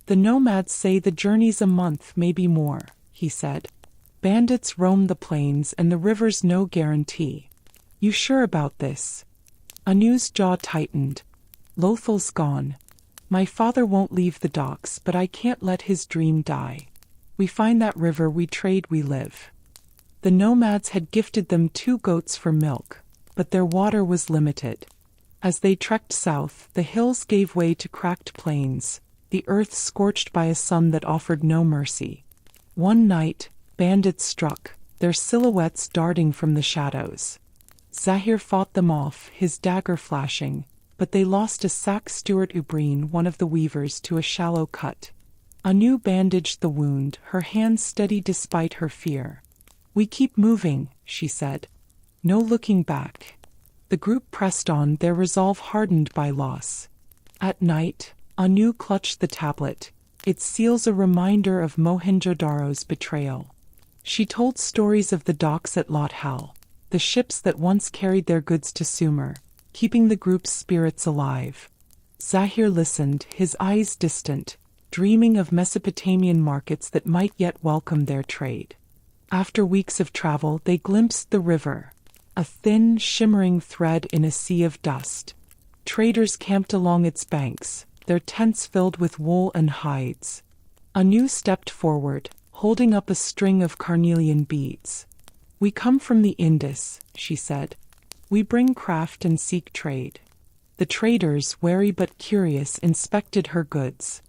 "The nomads say the journey's a month, maybe more," he said. "Bandits roam the plains and the river's no guarantee. You sure about this?" Anu's jaw tightened. "Lothal's gone. My father won't leave the docks, but I can't let his dream die. We find that river, we trade, we live." The nomads had gifted them 2 goats for milk, but their water was limited. As they trekked south, the hills gave way to cracked plains, the earth scorched by a sun that offered no mercy. One night, bandits struck, their silhouettes darting from the shadows. Zahir fought them off, his dagger flashing, but they lost a sack Stuart Ubreen, one of the weavers, to a shallow cut. Anu bandaged the wound, her hands steady despite her fear. "We keep moving," she said. "No looking back." The group pressed on, their resolve hardened by loss. At night, Anu clutched the tablet, its seals a reminder of Mohenjo-Daro's betrayal. She told stories of the docks at Lothal, the ships that once carried their goods to Sumer, keeping the group's spirits alive. Zahir listened, his eyes distant, dreaming of Mesopotamian markets that might yet welcome their trade. After weeks of travel, they glimpsed the river, a thin, shimmering thread in a sea of dust. Traders camped along its banks, their tents filled with wool and hides. Anu stepped forward, holding up a string of carnelian beads. "We come from the Indus," she said. "We bring craft and seek trade." The traders, wary but curious, inspected her goods.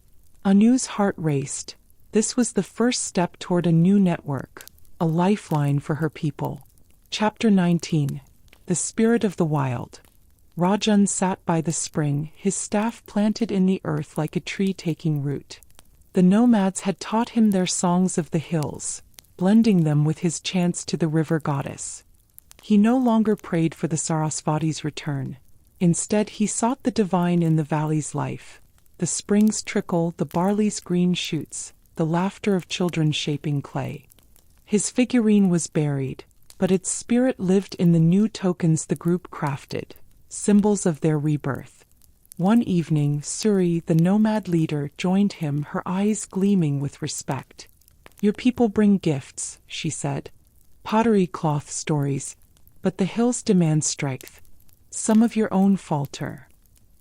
Anu's heart raced. This was the first step toward a new network, a lifeline for her people. Chapter 19. The Spirit of the Wild. Rajan sat by the spring, his staff planted in the earth like a tree taking root. The nomads had taught him their songs of the hills, blending them with his chants to the river goddess. He no longer prayed for the Sarasvati's return. Instead, he sought the divine in the valley's life, the spring's trickle, the barley's green shoots, the laughter of children shaping clay. His figurine was buried, but its spirit lived in the new tokens the group crafted, symbols of their rebirth. One evening, Suri, the nomad leader, joined him, her eyes gleaming with respect. "Your people bring gifts," she said. "Pottery, cloth, stories. But the hills demand strength. Some of your own falter."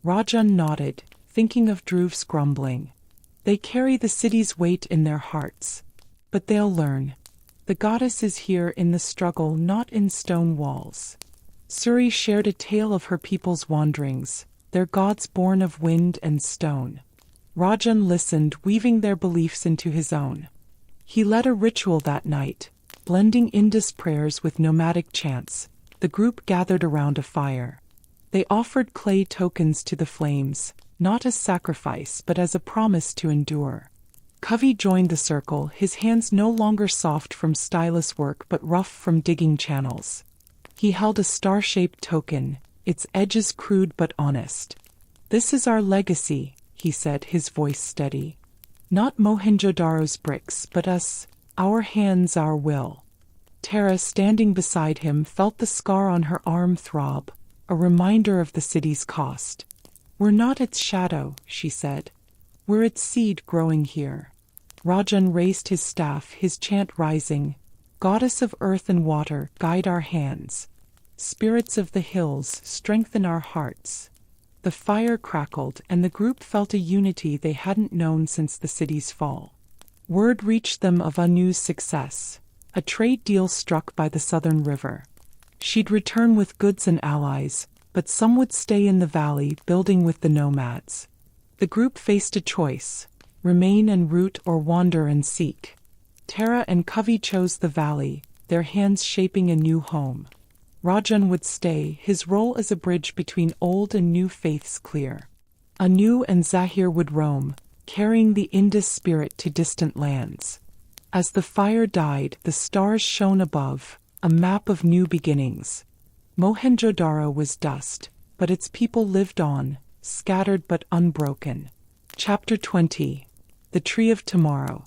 Rajan nodded, thinking of Dhruv's grumbling. "They carry the city's weight in their hearts. But they'll learn. The goddess is here in the struggle, not in stone walls." Suri shared a tale of her people's wanderings, their gods born of wind and stone. Rajan listened, weaving their beliefs into his own. He led a ritual that night, blending Indus prayers with nomadic chants. The group gathered around a fire. They offered clay tokens to the flames, not as sacrifice but as a promise to endure. Kavi joined the circle, his hands no longer soft from stylus work but rough from digging channels. He held a star-shaped token, its edges crude but honest. "This is our legacy," he said, his voice steady. "Not Mohenjo-Daro's bricks, but us, our hands, our will." Tara, standing beside him, felt the scar on her arm throb, a reminder of the city's cost. "We're not its shadow," she said. "We're its seed growing here." Rajan raised his staff, his chant rising. "Goddess of earth and water, guide our hands. Spirits of the hills, strengthen our hearts." The fire crackled, and the group felt a unity they hadn't known since the city's fall. Word reached them of Anu's success, a trade deal struck by the southern river. She'd return with goods and allies, but some would stay in the valley, building with the nomads. The group faced a choice: remain and root or wander and seek. Tara and Kavi chose the valley, their hands shaping a new home. Rajan would stay, his role as a bridge between old and new faiths clear. Anu and Zahir would roam, carrying the Indus spirit to distant lands. As the fire died, the stars shone above, a map of new beginnings. Mohenjo-Daro was dust, but its people lived on, scattered but unbroken. Chapter 20. The Tree of Tomorrow.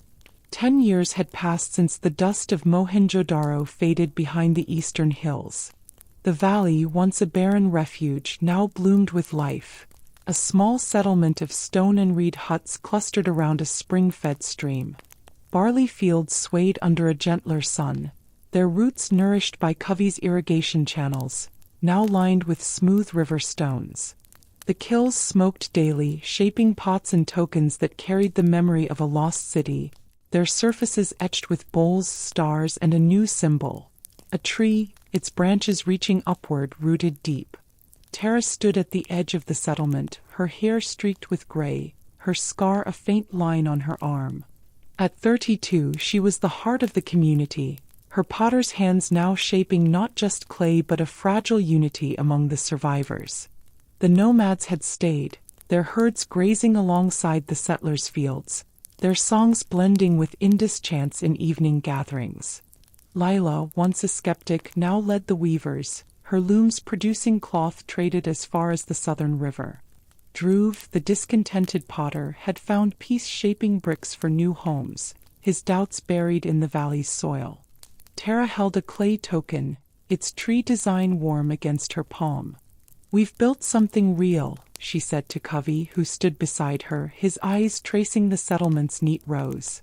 10 years had passed since the dust of Mohenjo-Daro faded behind the eastern hills. The valley, once a barren refuge, now bloomed with life. A small settlement of stone and reed huts clustered around a spring-fed stream. Barley fields swayed under a gentler sun, their roots nourished by Covey's irrigation channels, now lined with smooth river stones. The kilns smoked daily, shaping pots and tokens that carried the memory of a lost city, their surfaces etched with bowls, stars, and a new symbol. A tree, its branches reaching upward, rooted deep. Tara stood at the edge of the settlement, her hair streaked with gray, her scar a faint line on her arm. At 32, she was the heart of the community, her potter's hands now shaping not just clay but a fragile unity among the survivors. The nomads had stayed, their herds grazing alongside the settlers' fields, their songs blending with Indus chants in evening gatherings. Lila, once a skeptic, now led the weavers, her looms producing cloth traded as far as the southern river. Dhruv, the discontented potter, had found peace shaping bricks for new homes, his doubts buried in the valley's soil. Tara held a clay token, its tree design warm against her palm. "We've built something real," she said to Covey, who stood beside her, his eyes tracing the settlement's neat rows.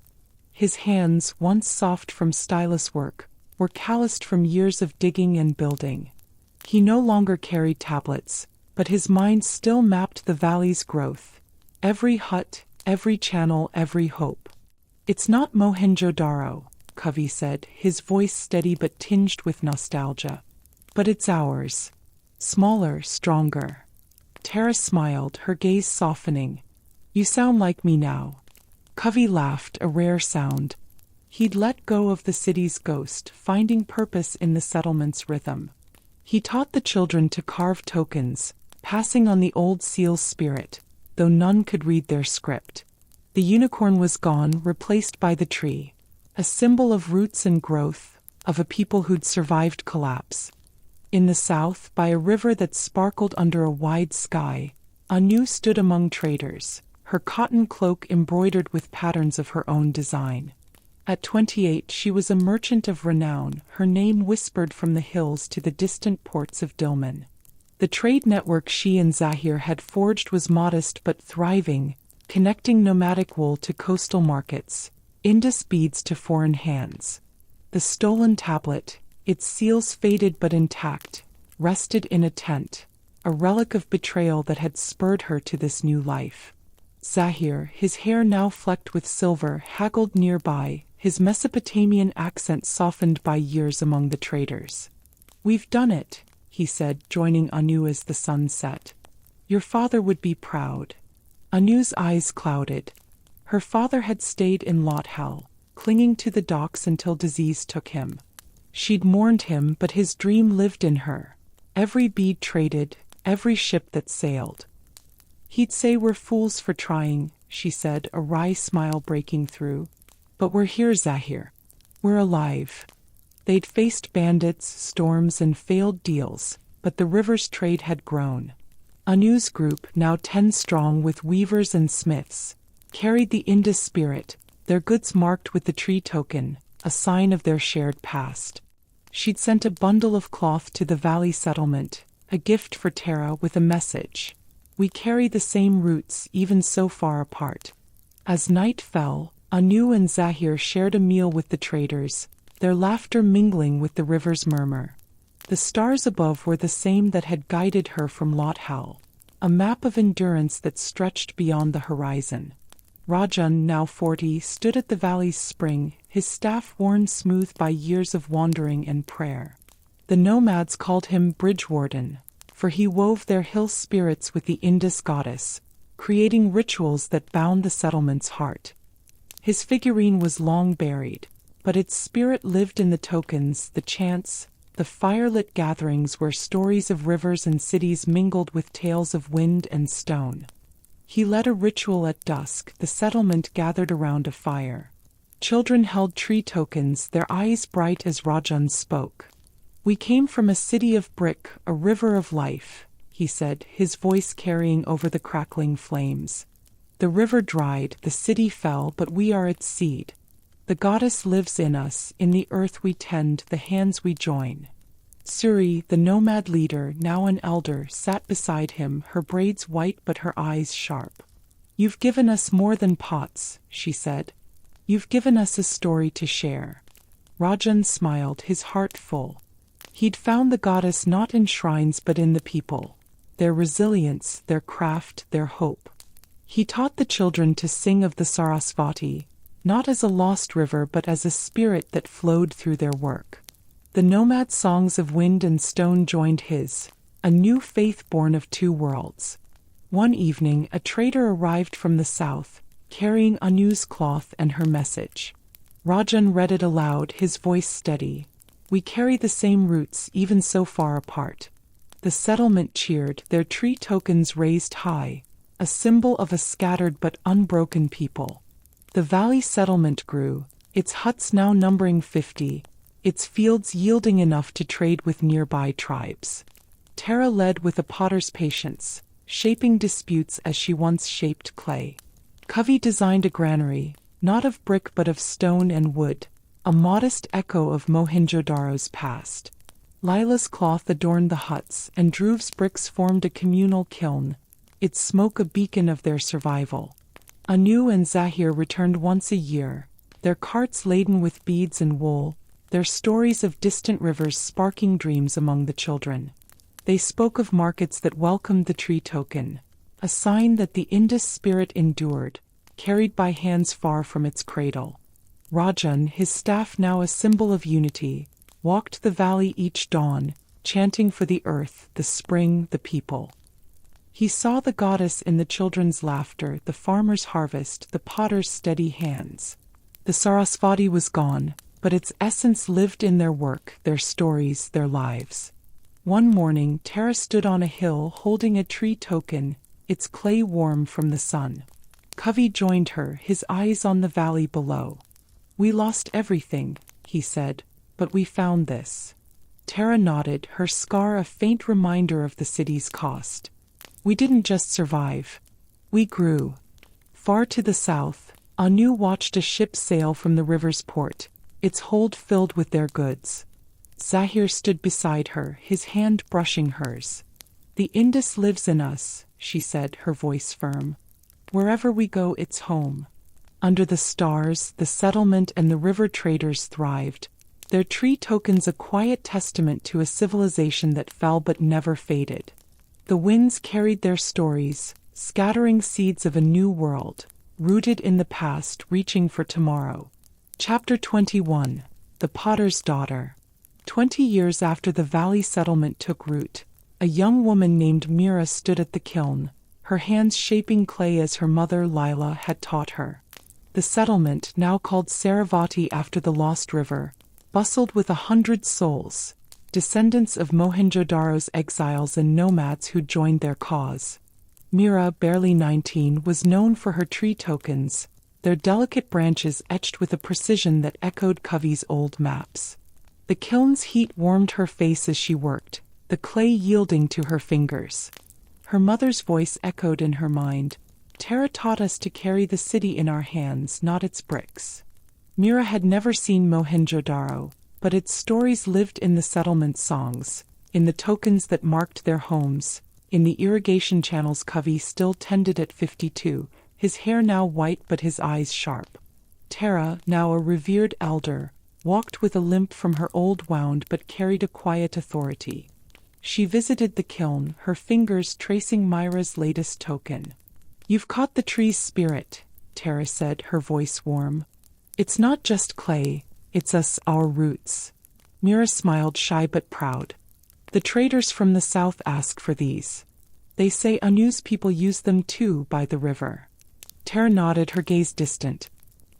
His hands, once soft from stylus work, were calloused from years of digging and building. He no longer carried tablets, but his mind still mapped the valley's growth. Every hut, every channel, every hope. "It's not Mohenjo-Daro," Covey said, his voice steady but tinged with nostalgia. "But it's ours. Smaller, stronger." Tara smiled, her gaze softening. "You sound like me now." Covey laughed, a rare sound. He'd let go of the city's ghost, finding purpose in the settlement's rhythm. He taught the children to carve tokens, passing on the old seal's spirit, though none could read their script. The unicorn was gone, replaced by the tree, a symbol of roots and growth, of a people who'd survived collapse. In the south, by a river that sparkled under a wide sky, Anu stood among traders, her cotton cloak embroidered with patterns of her own design. At 28, she was a merchant of renown, her name whispered from the hills to the distant ports of Dilmun. The trade network she and Zahir had forged was modest but thriving, connecting nomadic wool to coastal markets, Indus beads to foreign hands. The stolen tablet, its seals faded but intact, rested in a tent, a relic of betrayal that had spurred her to this new life. Zahir, his hair now flecked with silver, haggled nearby, his Mesopotamian accent softened by years among the traders. "We've done it," he said, joining Anu as the sun set. "Your father would be proud." Anu's eyes clouded. Her father had stayed in Lothal, clinging to the docks until disease took him. She'd mourned him, but his dream lived in her. Every bead traded, every ship that sailed. "He'd say we're fools for trying," she said, a wry smile breaking through. "But we're here, Zahir. We're alive." They'd faced bandits, storms, and failed deals, but the river's trade had grown. Anu's group, now 10 strong with weavers and smiths, carried the Indus spirit, their goods marked with the tree token, a sign of their shared past. She'd sent a bundle of cloth to the valley settlement, a gift for Tara with a message. "We carry the same roots, even so far apart." As night fell, Anu and Zahir shared a meal with the traders, their laughter mingling with the river's murmur. The stars above were the same that had guided her from Lothal, a map of endurance that stretched beyond the horizon. Rajan, now 40, stood at the valley's spring, his staff worn smooth by years of wandering and prayer. The nomads called him Bridge Warden, for he wove their hill spirits with the Indus goddess, creating rituals that bound the settlement's heart. His figurine was long buried, but its spirit lived in the tokens, the chants, the firelit gatherings where stories of rivers and cities mingled with tales of wind and stone. He led a ritual at dusk, the settlement gathered around a fire. Children held tree tokens, their eyes bright as Rajan spoke. "We came from a city of brick, a river of life," he said, his voice carrying over the crackling flames. "The river dried, the city fell, but we are its seed. The goddess lives in us, in the earth we tend, the hands we join." Suri, the nomad leader, now an elder, sat beside him, her braids white but her eyes sharp. "You've given us more than pots," she said. "You've given us a story to share." Rajan smiled, his heart full. He'd found the goddess not in shrines but in the people, their resilience, their craft, their hope. He taught the children to sing of the Sarasvati, not as a lost river but as a spirit that flowed through their work. The nomad songs of wind and stone joined his, a new faith born of two worlds. One evening, a trader arrived from the south, carrying Anu's cloth and her message. Rajan read it aloud, his voice steady. "We carry the same roots, even so far apart." The settlement cheered, their tree tokens raised high, a symbol of a scattered but unbroken people. The valley settlement grew, its huts now numbering 50, its fields yielding enough to trade with nearby tribes. Tara led with a potter's patience, shaping disputes as she once shaped clay. Covey designed a granary, not of brick but of stone and wood, a modest echo of Mohenjo-Daro's past. Lila's cloth adorned the huts, and Drew's bricks formed a communal kiln, its smoke a beacon of their survival. Anu and Zahir returned once a year, their carts laden with beads and wool, their stories of distant rivers sparking dreams among the children. They spoke of markets that welcomed the tree token, a sign that the Indus spirit endured, carried by hands far from its cradle. Rajan, his staff now a symbol of unity, walked the valley each dawn, chanting for the earth, the spring, the people. He saw the goddess in the children's laughter, the farmer's harvest, the potter's steady hands. The Sarasvati was gone, but its essence lived in their work, their stories, their lives. One morning, Tara stood on a hill holding a tree token, its clay warm from the sun. Covey joined her, his eyes on the valley below. "We lost everything," he said, "but we found this." Tara nodded, her scar a faint reminder of the city's cost. "We didn't just survive. We grew." Far to the south, Anu watched a ship sail from the river's port, its hold filled with their goods. Zahir stood beside her, his hand brushing hers. "The Indus lives in us," she said, her voice firm. "Wherever we go, it's home." Under the stars, the settlement and the river traders thrived, their tree tokens a quiet testament to a civilization that fell but never faded. The winds carried their stories, scattering seeds of a new world, rooted in the past, reaching for tomorrow. Chapter 21. The Potter's Daughter. 20 years after the valley settlement took root, a young woman named Mira stood at the kiln, her hands shaping clay as her mother Lila had taught her. The settlement, now called Sarasvati after the lost river, bustled with 100 souls, descendants of Mohenjo-Daro's exiles and nomads who joined their cause. Mira, barely 19, was known for her tree tokens, their delicate branches etched with a precision that echoed Covey's old maps. The kiln's heat warmed her face as she worked, the clay yielding to her fingers. Her mother's voice echoed in her mind. "Tara taught us to carry the city in our hands, not its bricks." Mira had never seen Mohenjo-Daro, but its stories lived in the settlement songs, in the tokens that marked their homes, in the irrigation channels Covey still tended at 52, his hair now white but his eyes sharp. Tara, now a revered elder, walked with a limp from her old wound but carried a quiet authority. She visited the kiln, her fingers tracing Myra's latest token. "You've caught the tree's spirit," Tara said, her voice warm. "It's not just clay, it's us, our roots." Mira smiled, shy but proud. "The traders from the south ask for these. They say Anu's people use them too by the river." Tara nodded, her gaze distant.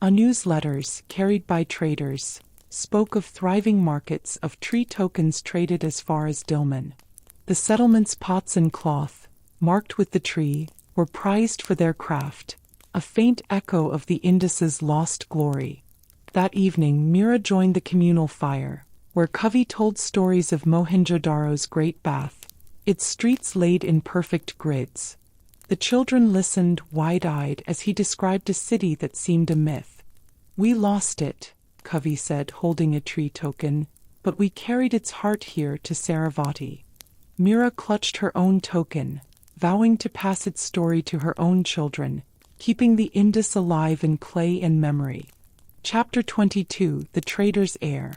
Anu's letters, carried by traders, spoke of thriving markets, of tree tokens traded as far as Dilmun. The settlement's pots and cloth, marked with the tree, were prized for their craft, a faint echo of the Indus's lost glory. That evening Mira joined the communal fire, where Covey told stories of Mohenjo-Daro's great bath, its streets laid in perfect grids. The children listened wide-eyed as he described a city that seemed a myth. "We lost it," Covey said, holding a tree token, "but we carried its heart here to Sarasvati." Mira clutched her own token, vowing to pass its story to her own children, keeping the Indus alive in clay and memory. Chapter 22: The Trader's Heir.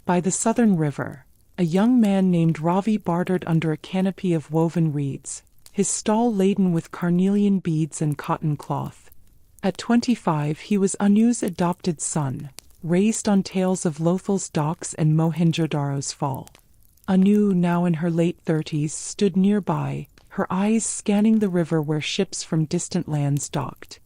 By the southern river, a young man named Ravi bartered under a canopy of woven reeds, his stall laden with carnelian beads and cotton cloth. At 25 he was Anu's adopted son, raised on tales of Lothal's docks and Mohenjo-Daro's fall. Anu, now in her late 30s, stood nearby, her eyes scanning the river where ships from distant lands docked.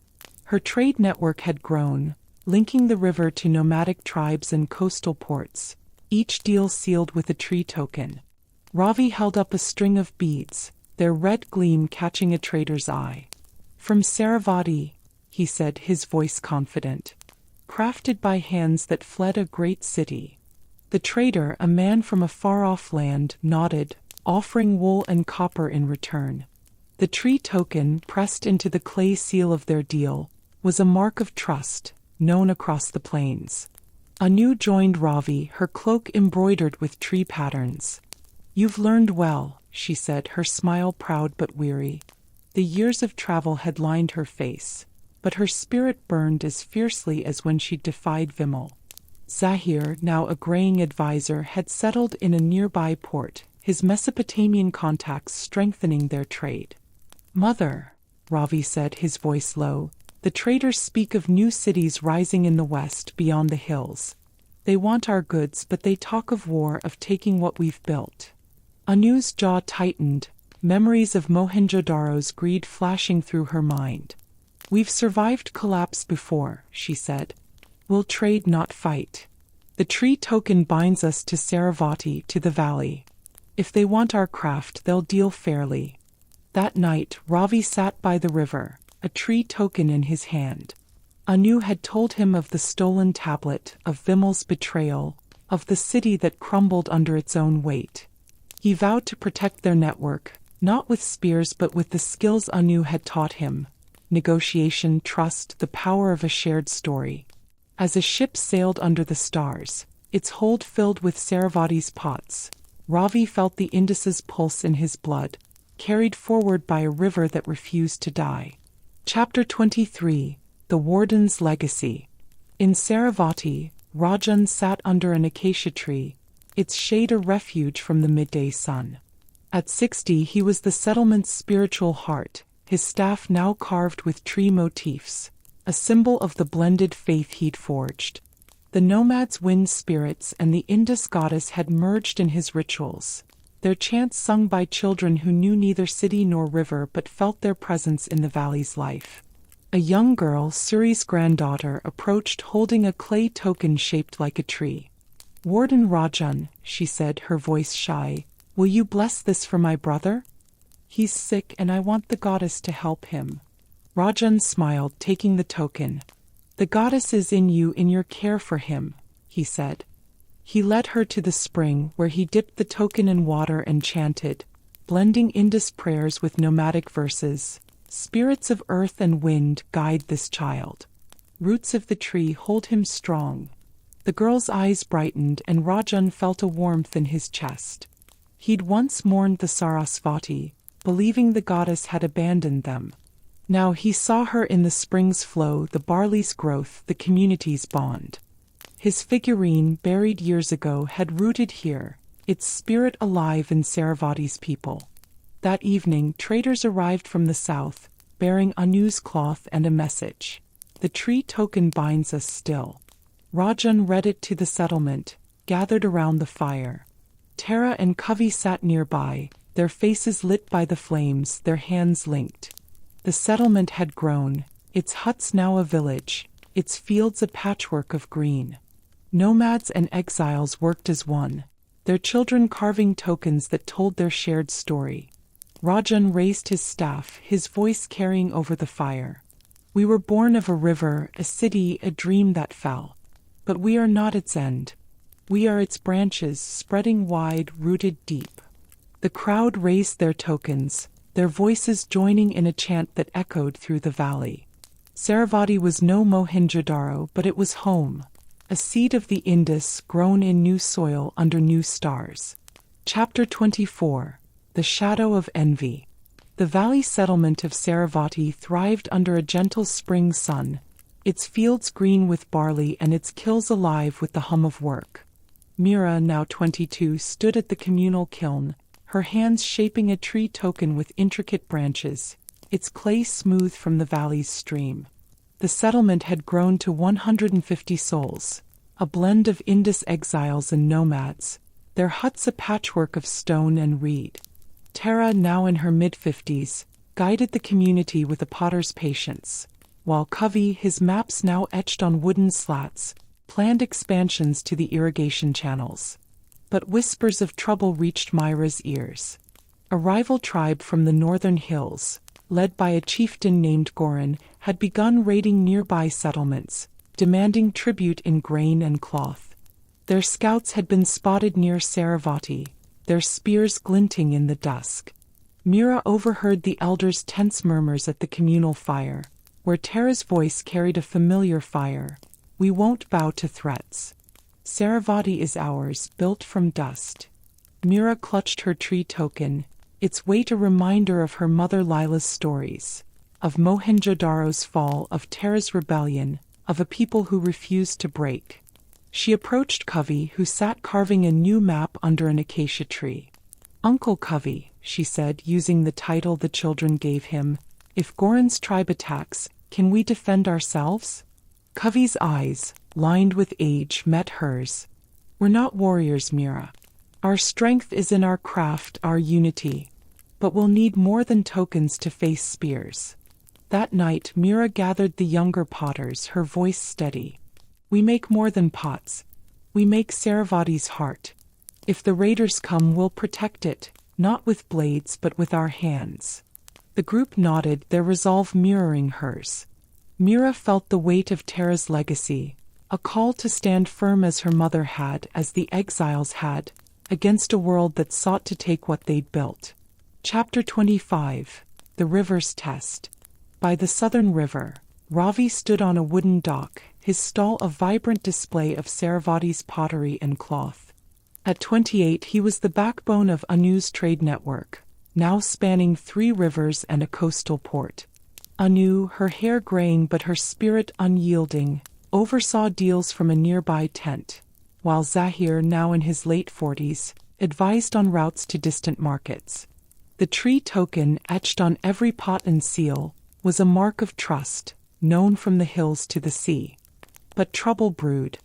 Her trade network had grown, linking the river to nomadic tribes and coastal ports, each deal sealed with a tree token. Ravi held up a string of beads, their red gleam catching a trader's eye. "From Sarasvati," he said, his voice confident. "Crafted by hands that fled a great city." The trader, a man from a far-off land, nodded, offering wool and copper in return. The tree token, pressed into the clay seal of their deal, was a mark of trust, known across the plains. Anu joined Ravi, her cloak embroidered with tree patterns. "You've learned well," she said, her smile proud but weary. The years of travel had lined her face, but her spirit burned as fiercely as when she defied Vimal. Zahir, now a graying advisor, had settled in a nearby port, his Mesopotamian contacts strengthening their trade. "Mother," Ravi said, his voice low, "the traders speak of new cities rising in the west beyond the hills. They want our goods, but they talk of war, of taking what we've built." Anu's jaw tightened, memories of Mohenjo-Daro's greed flashing through her mind. "We've survived collapse before," she said. "We'll trade, not fight. The tree token binds us to Sarasvati, to the valley. If they want our craft, they'll deal fairly." That night, Ravi sat by the river, a tree token in his hand. Anu had told him of the stolen tablet, of Vimal's betrayal, of the city that crumbled under its own weight. He vowed to protect their network, not with spears but with the skills Anu had taught him: negotiation, trust, the power of a shared story. As a ship sailed under the stars, its hold filled with Sarasvati's pots, Ravi felt the Indus's pulse in his blood, carried forward by a river that refused to die. Chapter 23: The Warden's Legacy. In Sarasvati, Rajan sat under an acacia tree, its shade a refuge from the midday sun. At 60 he was the settlement's spiritual heart, his staff now carved with tree motifs, a symbol of the blended faith he'd forged. The nomads' wind spirits and the Indus goddess had merged in his rituals, their chants sung by children who knew neither city nor river but felt their presence in the valley's life. A young girl, Suri's granddaughter, approached holding a clay token shaped like a tree. "Warden Rajan," she said, her voice shy, "will you bless this for my brother? He's sick and I want the goddess to help him." Rajan smiled, taking the token. "The goddess is in you, in your care for him," he said. He led her to the spring, where he dipped the token in water and chanted, blending Indus prayers with nomadic verses. "Spirits of earth and wind, guide this child. Roots of the tree, hold him strong." The girl's eyes brightened, and Rajan felt a warmth in his chest. He'd once mourned the Sarasvati, believing the goddess had abandoned them. Now he saw her in the spring's flow, the barley's growth, the community's bond. His figurine, buried years ago, had rooted here, its spirit alive in Sarasvati's people. That evening, traders arrived from the south, bearing Anu's cloth and a message. "The tree token binds us still." Rajan read it to the settlement, gathered around the fire. Tara and Covey sat nearby, their faces lit by the flames, their hands linked. The settlement had grown, its huts now a village, its fields a patchwork of green. Nomads and exiles worked as one, their children carving tokens that told their shared story. Rajan raised his staff, his voice carrying over the fire. "We were born of a river, a city, a dream that fell. But we are not its end. We are its branches, spreading wide, rooted deep. The crowd raised their tokens, their voices joining in a chant that echoed through the valley. Sarasvati was no Mohenjo-Daro, but it was home, a seed of the Indus grown in new soil under new stars. Chapter 24. The Shadow of Envy. The valley settlement of Sarasvati thrived under a gentle spring sun, its fields green with barley and its kilns alive with the hum of work. Mira, now 22, stood at the communal kiln, her hands shaping a tree token with intricate branches, its clay smooth from the valley's stream. The settlement had grown to 150 souls, a blend of Indus exiles and nomads, their huts a patchwork of stone and reed. Tara, now in her mid-50s, guided the community with a potter's patience, while Covey, his maps now etched on wooden slats, planned expansions to the irrigation channels. But whispers of trouble reached Myra's ears. A rival tribe from the northern hills, led by a chieftain named Goran, had begun raiding nearby settlements, demanding tribute in grain and cloth. Their scouts had been spotted near Sarasvati, their spears glinting in the dusk. Mira overheard the elders' tense murmurs at the communal fire, where Tara's voice carried a familiar fire. We won't bow to threats. Sarasvati is ours, built from dust. Mira clutched her tree token, its weight a reminder of her mother Lila's stories, of Mohenjo-Daro's fall, of Tara's rebellion, of a people who refused to break. She approached Covey, who sat carving a new map under an acacia tree. "Uncle Covey," she said, using the title the children gave him, "if Goran's tribe attacks, can we defend ourselves?" Covey's eyes, lined with age, met hers. "We're not warriors, Mira. Our strength is in our craft, our unity. But we'll need more than tokens to face spears." That night, Mira gathered the younger potters, her voice steady. "We make more than pots. We make Sarasvati's heart. If the raiders come, we'll protect it, not with blades but with our hands." The group nodded, their resolve mirroring hers. Mira felt the weight of Tara's legacy, a call to stand firm as her mother had, as the exiles had, against a world that sought to take what they'd built. Chapter 25. The River's Test. By the southern river, Ravi stood on a wooden dock, his stall a vibrant display of Sarasvati's pottery and cloth. At 28, he was the backbone of Anu's trade network, now spanning 3 rivers and a coastal port. Anu, her hair graying but her spirit unyielding, oversaw deals from a nearby tent, while Zahir, now in his late 40s, advised on routes to distant markets. The tree token, etched on every pot and seal, was a mark of trust, known from the hills to the sea. But trouble brewed.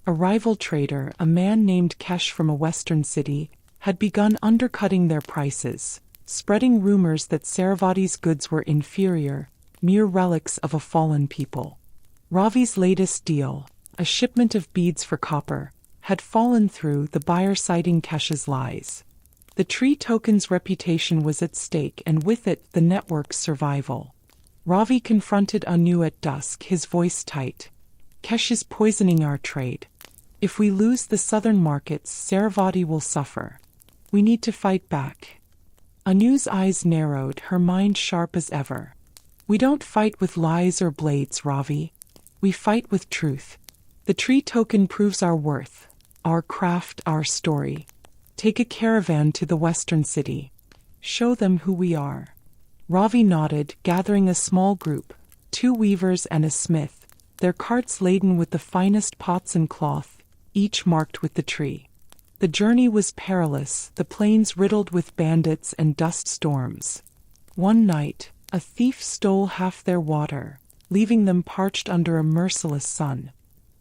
A rival trader, a man named Kesh from a western city, had begun undercutting their prices, spreading rumors that Sarasvati's goods were inferior, mere relics of a fallen people. Ravi's latest deal, a shipment of beads for copper, had fallen through, the buyer citing Kesh's lies. The tree token's reputation was at stake, and with it, the network's survival. Ravi confronted Anu at dusk, his voice tight. "Kesh is poisoning our trade. If we lose the southern markets, Sarasvati will suffer. We need to fight back." Anu's eyes narrowed, her mind sharp as ever. "We don't fight with lies or blades, Ravi. We fight with truth. The tree token proves our worth, our craft, our story. Take a caravan to the western city. Show them who we are." Ravi nodded, gathering a small group, 2 weavers and a smith, their carts laden with the finest pots and cloth, each marked with the tree. The journey was perilous, the plains riddled with bandits and dust storms. One night, a thief stole half their water, leaving them parched under a merciless sun.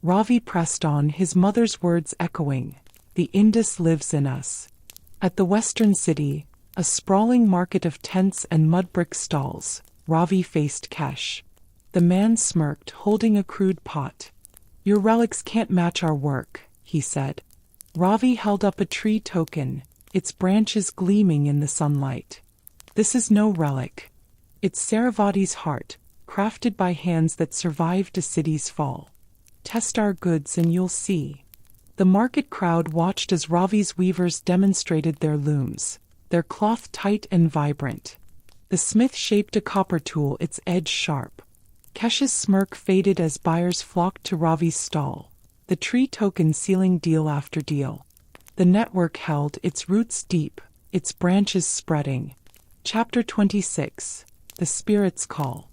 Ravi pressed on, his mother's words echoing, "The Indus lives in us." At the western city, a sprawling market of tents and mud-brick stalls, Ravi faced Kesh. The man smirked, holding a crude pot. "Your relics can't match our work," he said. Ravi held up a tree token, its branches gleaming in the sunlight. "This is no relic. It's Sarasvati's heart, crafted by hands that survived a city's fall." Test our goods and you'll see. The market crowd watched as Ravi's weavers demonstrated their looms, their cloth tight and vibrant. The smith shaped a copper tool, its edge sharp. Kesh's smirk faded as buyers flocked to Ravi's stall, the tree token sealing deal after deal. The network held, its roots deep, its branches spreading. Chapter 26. The Spirit's Call.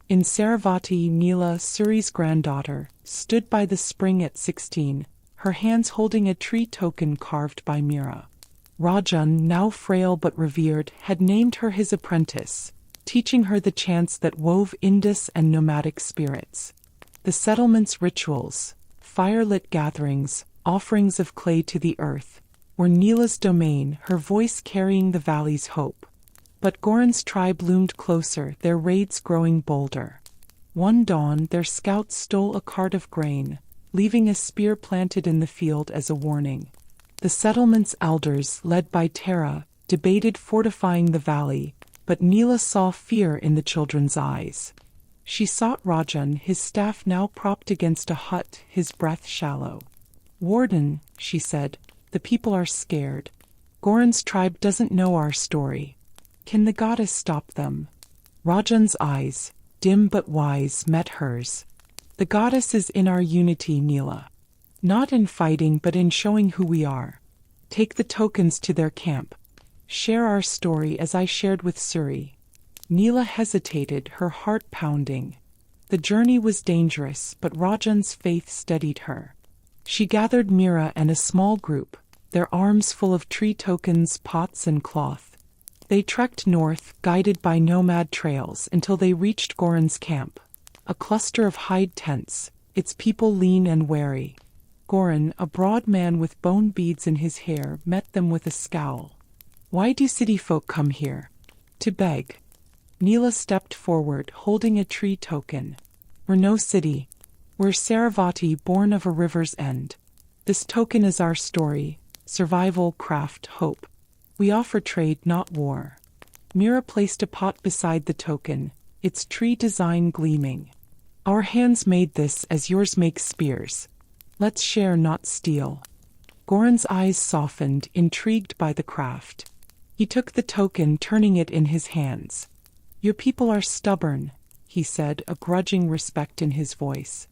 In Sarasvati, Neela, Suri's granddaughter, stood by the spring at 16, her hands holding a tree token carved by Mira. Rajan, now frail but revered, had named her his apprentice, teaching her the chants that wove Indus and nomadic spirits. The settlement's rituals, fire-lit gatherings, offerings of clay to the earth, were Neela's domain, her voice carrying the valley's hope. But Goran's tribe loomed closer, their raids growing bolder. One dawn, their scouts stole a cart of grain, leaving a spear planted in the field as a warning. The settlement's elders, led by Tara, debated fortifying the valley, but Neela saw fear in the children's eyes. She sought Rajan, his staff now propped against a hut, his breath shallow. "Warden," she said, "the people are scared. Goran's tribe doesn't know our story. Can the goddess stop them?" Rajan's eyes, dim but wise, met hers. "The goddess is in our unity, Neela. Not in fighting but in showing who we are. Take the tokens to their camp. Share our story as I shared with Suri." Neela hesitated, her heart pounding. The journey was dangerous, but Rajan's faith steadied her. She gathered Mira and a small group, their arms full of tree tokens, pots, and cloth. They trekked north, guided by nomad trails, until they reached Goran's camp, a cluster of hide tents, its people lean and wary. Goran, a broad man with bone beads in his hair, met them with a scowl. "Why do city folk come here?" "To beg." Neela stepped forward, holding a tree token. "We're no city. We're Sarasvati, born of a river's end. This token is our story, survival, craft, hope. We offer trade, not war." Mira placed a pot beside the token, its tree design gleaming. "Our hands made this as yours make spears. Let's share, not steal." Goran's eyes softened, intrigued by the craft. He took the token, turning it in his hands. "Your people are stubborn," he said, a grudging respect in his voice.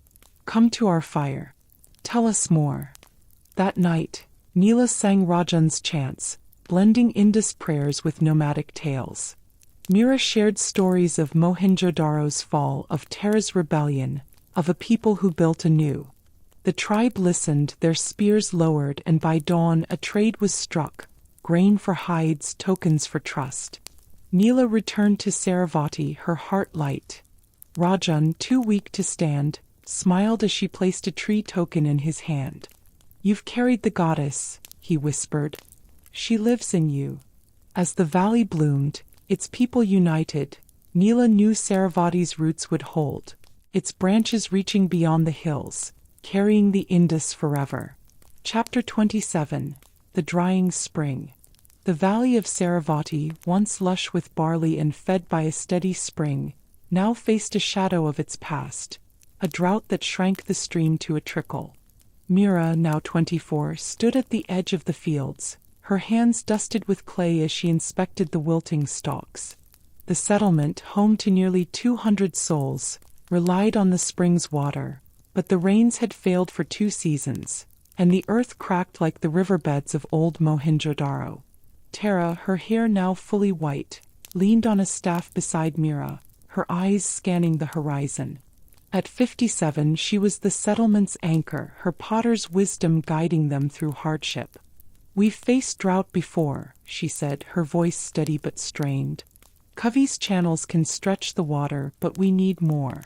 "Come to our fire. Tell us more." That night, Neela sang Rajan's chants, blending Indus prayers with nomadic tales. Mira shared stories of Mohenjo-Daro's fall, of Tara's rebellion, of a people who built anew. The tribe listened, their spears lowered, and by dawn a trade was struck, grain for hides, tokens for trust. Neela returned to Sarasvati, her heart light. Rajan, too weak to stand, smiled as she placed a tree token in his hand. "You've carried the goddess," he whispered. "She lives in you." As the valley bloomed, its people united, Neela knew Sarasvati's roots would hold, its branches reaching beyond the hills, carrying the Indus forever. Chapter 27. The Drying Spring. The valley of Sarasvati, once lush with barley and fed by a steady spring, now faced a shadow of its past, a drought that shrank the stream to a trickle. Mira, now 24, stood at the edge of the fields, her hands dusted with clay as she inspected the wilting stalks. The settlement, home to nearly 200 souls, relied on the spring's water, but the rains had failed for 2 seasons, and the earth cracked like the riverbeds of old Mohenjo-Daro. Tara, her hair now fully white, leaned on a staff beside Mira, her eyes scanning the horizon. At 57, she was the settlement's anchor, her potter's wisdom guiding them through hardship. "We've faced drought before," she said, her voice steady but strained. "Kavi's channels can stretch the water, but we need more."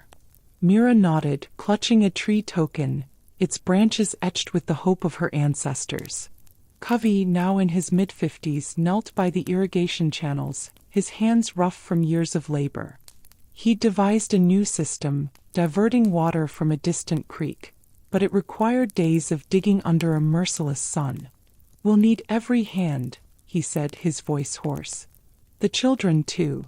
Mira nodded, clutching a tree token, its branches etched with the hope of her ancestors. Kavi, now in his mid-50s, knelt by the irrigation channels, his hands rough from years of labor. He devised a new system, diverting water from a distant creek, but it required days of digging under a merciless sun. "We'll need every hand," he said, his voice hoarse. "The children, too."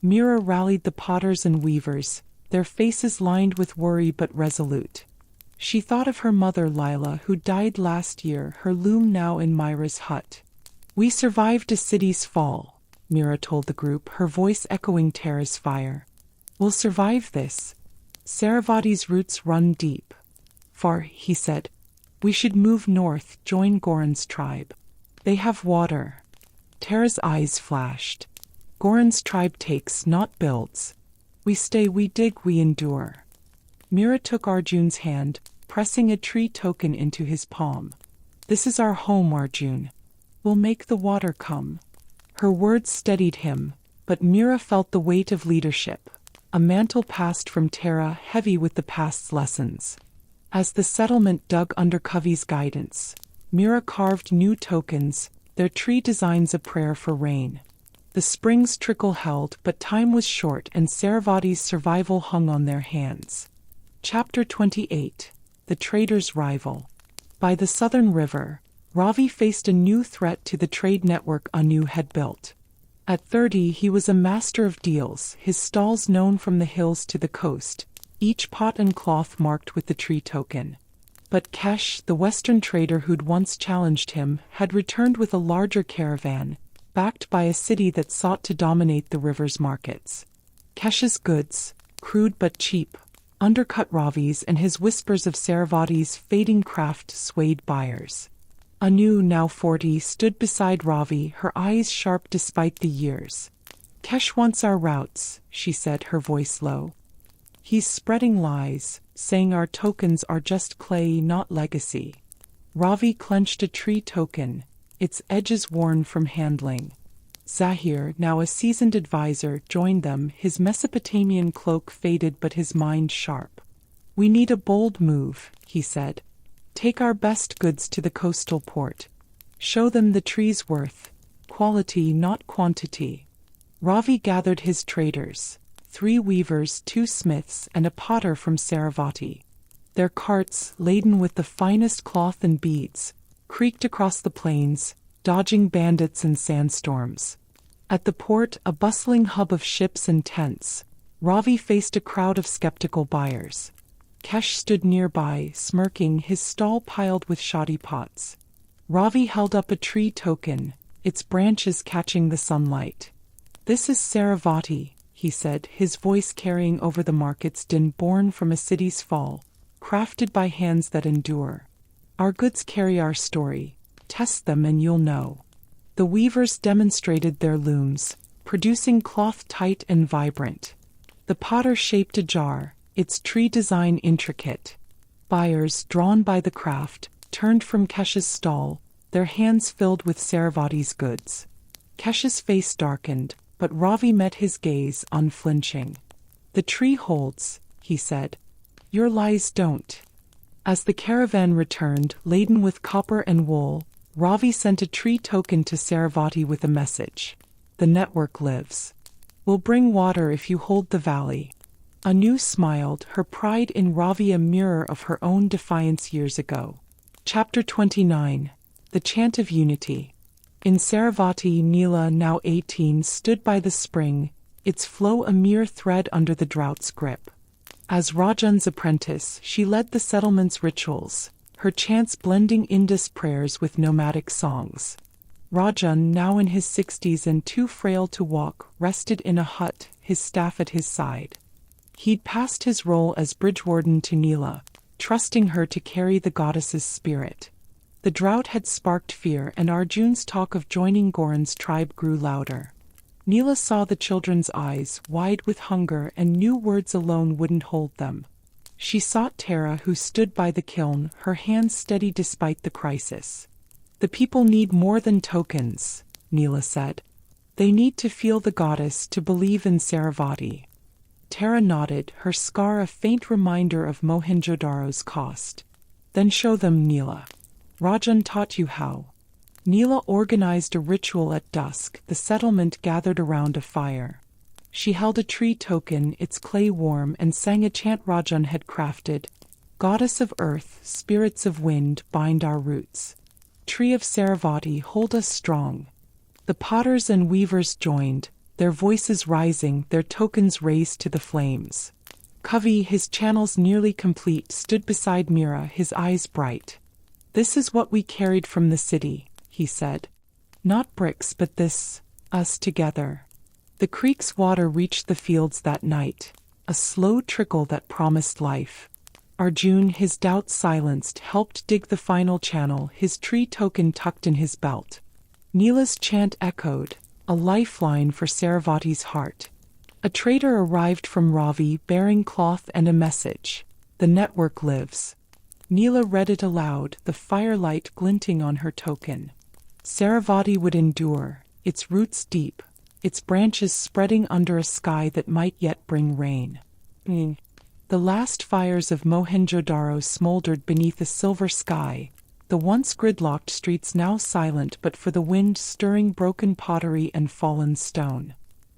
Mira rallied the potters and weavers, their faces lined with worry but resolute. She thought of her mother Lila, who died last year, her loom now in Myra's hut. "We survived a city's fall," Mira told the group, her voice echoing Tara's fire. "We'll survive this. Sarasvati's roots run deep." "Far," he said. "We should move north, join Goran's tribe. They have water." Tara's eyes flashed. "Goran's tribe takes, not builds. We stay, we dig, we endure." Mira took Arjun's hand, pressing a tree token into his palm. "This is our home, Arjun. We'll make the water come." Her words steadied him, but Mira felt the weight of leadership. A mantle passed from Tara, heavy with the past's lessons. As the settlement dug under Kavi's guidance, Mira carved new tokens, their tree designs a prayer for rain. The spring's trickle held, but time was short and Sarasvati's survival hung on their hands. Chapter 28. The Trader's Rival. By the southern river, Ravi faced a new threat to the trade network Anu had built. At 30 he was a master of deals, his stalls known from the hills to the coast, each pot and cloth marked with the tree token. But Kesh, the western trader who'd once challenged him, had returned with a larger caravan, backed by a city that sought to dominate the river's markets. Kesh's goods, crude but cheap, undercut Ravi's, and his whispers of Sarasvati's fading craft swayed buyers. Anu, now 40, stood beside Ravi, her eyes sharp despite the years. "Kesh wants our routes," she said, her voice low. "He's spreading lies, saying our tokens are just clay, not legacy." Ravi clenched a tree token, its edges worn from handling. Zahir, now a seasoned advisor, joined them, his Mesopotamian cloak faded but his mind sharp. "We need a bold move," he said. "Take our best goods to the coastal port. Show them the tree's worth, quality not quantity." Ravi gathered his traders, 3 weavers, 2 smiths, and a potter from Sarasvati. Their carts, laden with the finest cloth and beads, creaked across the plains, dodging bandits and sandstorms. At the port, a bustling hub of ships and tents, Ravi faced a crowd of skeptical buyers. Kesh stood nearby, smirking, his stall piled with shoddy pots. Ravi held up a tree token, its branches catching the sunlight. "This is Sarasvati," he said, his voice carrying over the market's din, born from a city's fall, crafted by hands that endure. "Our goods carry our story. Test them and you'll know." The weavers demonstrated their looms, producing cloth tight and vibrant. The potter shaped a jar, its tree design intricate. Buyers, drawn by the craft, turned from Kesh's stall, their hands filled with Sarasvati's goods. Kesh's face darkened, but Ravi met his gaze, unflinching. "The tree holds," he said. "Your lies don't." As the caravan returned, laden with copper and wool, Ravi sent a tree token to Sarasvati with a message. "The network lives. We'll bring water if you hold the valley." Anu smiled, her pride in Ravi a mirror of her own defiance years ago. Chapter 29. The Chant of Unity. In Sarasvati, Neela, now 18, stood by the spring, its flow a mere thread under the drought's grip. As Rajan's apprentice, she led the settlement's rituals, her chants blending Indus prayers with nomadic songs. Rajan, now in his 60s and too frail to walk, rested in a hut, his staff at his side. He'd passed his role as bridge warden to Neela, trusting her to carry the goddess's spirit. The drought had sparked fear, and Arjun's talk of joining Goran's tribe grew louder. Neela saw the children's eyes, wide with hunger, and knew words alone wouldn't hold them. She sought Tara, who stood by the kiln, her hands steady despite the crisis. "The people need more than tokens," Neela said. "They need to feel the goddess, to believe in Sarasvati." Tara nodded, her scar a faint reminder of Mohenjo-Daro's cost. "Then show them, Neela. Rajan taught you how." Neela organized a ritual at dusk. The settlement gathered around a fire. She held a tree token, its clay warm, and sang a chant Rajan had crafted. "Goddess of earth, spirits of wind, bind our roots. Tree of Sarasvati, hold us strong." The potters and weavers joined, their voices rising, their tokens raised to the flames. Covey, his channels nearly complete, stood beside Mira, his eyes bright. "This is what we carried from the city," he said. "Not bricks, but this, us together." The creek's water reached the fields that night, a slow trickle that promised life. Arjun, his doubts silenced, helped dig the final channel, his tree token tucked in his belt. Neela's chant echoed, a lifeline for Sarasvati's heart. A trader arrived from Ravi bearing cloth and a message. "The network lives." Neela read it aloud, the firelight glinting on her token. Sarasvati would endure, its roots deep, its branches spreading under a sky that might yet bring rain. The last fires of Mohenjo-Daro smoldered beneath a silver sky, the once gridlocked streets now silent but for the wind stirring broken pottery and fallen stone.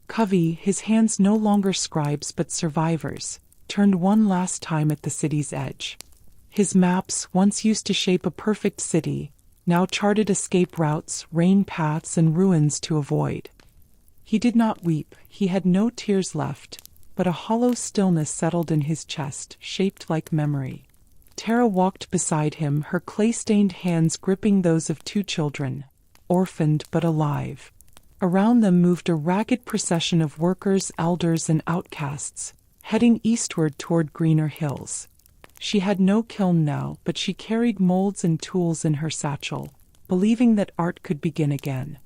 Covey, his hands no longer scribes but survivors, turned one last time at the city's edge. His maps, once used to shape a perfect city, now charted escape routes, rain paths, and ruins to avoid. He did not weep, he had no tears left, but a hollow stillness settled in his chest, shaped like memory. Tara walked beside him, her clay-stained hands gripping those of two children, orphaned but alive. Around them moved a ragged procession of workers, elders, and outcasts, heading eastward toward greener hills. She had no kiln now, but she carried molds and tools in her satchel, believing that art could begin again.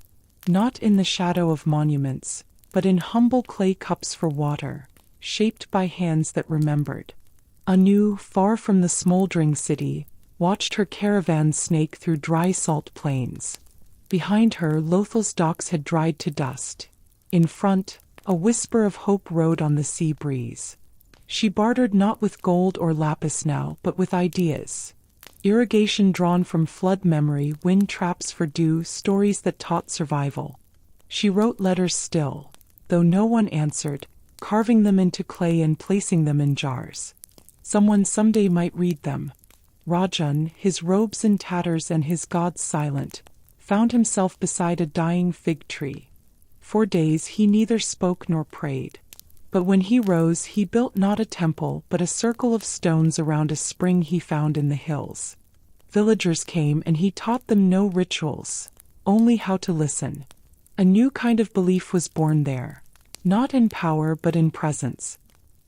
Not in the shadow of monuments, but in humble clay cups for water, shaped by hands that remembered. Anu, far from the smoldering city, watched her caravan snake through dry salt plains. Behind her, Lothal's docks had dried to dust. In front, a whisper of hope rode on the sea breeze. She bartered not with gold or lapis now, but with ideas. Irrigation drawn from flood memory, wind traps for dew, stories that taught survival. She wrote letters still, though no one answered, carving them into clay and placing them in jars. Someone someday might read them. Rajan, his robes in tatters and his gods silent, found himself beside a dying fig tree. For days he neither spoke nor prayed. But when he rose, he built not a temple, but a circle of stones around a spring he found in the hills. Villagers came, and he taught them no rituals, only how to listen. A new kind of belief was born there, not in power but in presence.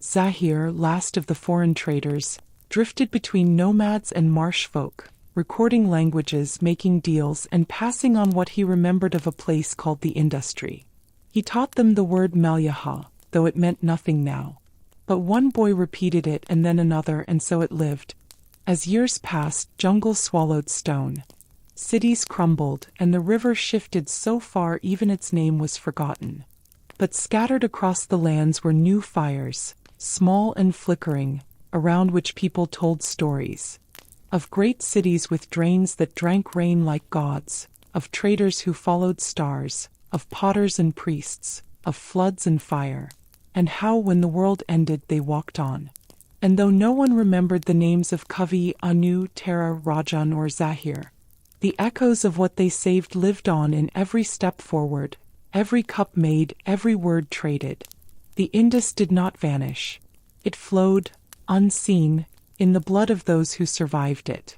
Zahir, last of the foreign traders, drifted between nomads and marsh folk, recording languages, making deals, and passing on what he remembered of a place called the Industry. He taught them the word Malyaha, though it meant nothing now. But one boy repeated it and then another, and so it lived. As years passed, jungle swallowed stone. Cities crumbled, and the river shifted so far even its name was forgotten. But scattered across the lands were new fires, small and flickering, around which people told stories. Of great cities with drains that drank rain like gods, of traders who followed stars, of potters and priests, of floods and fire, and how when the world ended they walked on. And though no one remembered the names of Covey, Anu, Tara, Rajan, or Zahir, the echoes of what they saved lived on in every step forward, every cup made, every word traded. The Indus did not vanish. It flowed, unseen, in the blood of those who survived it.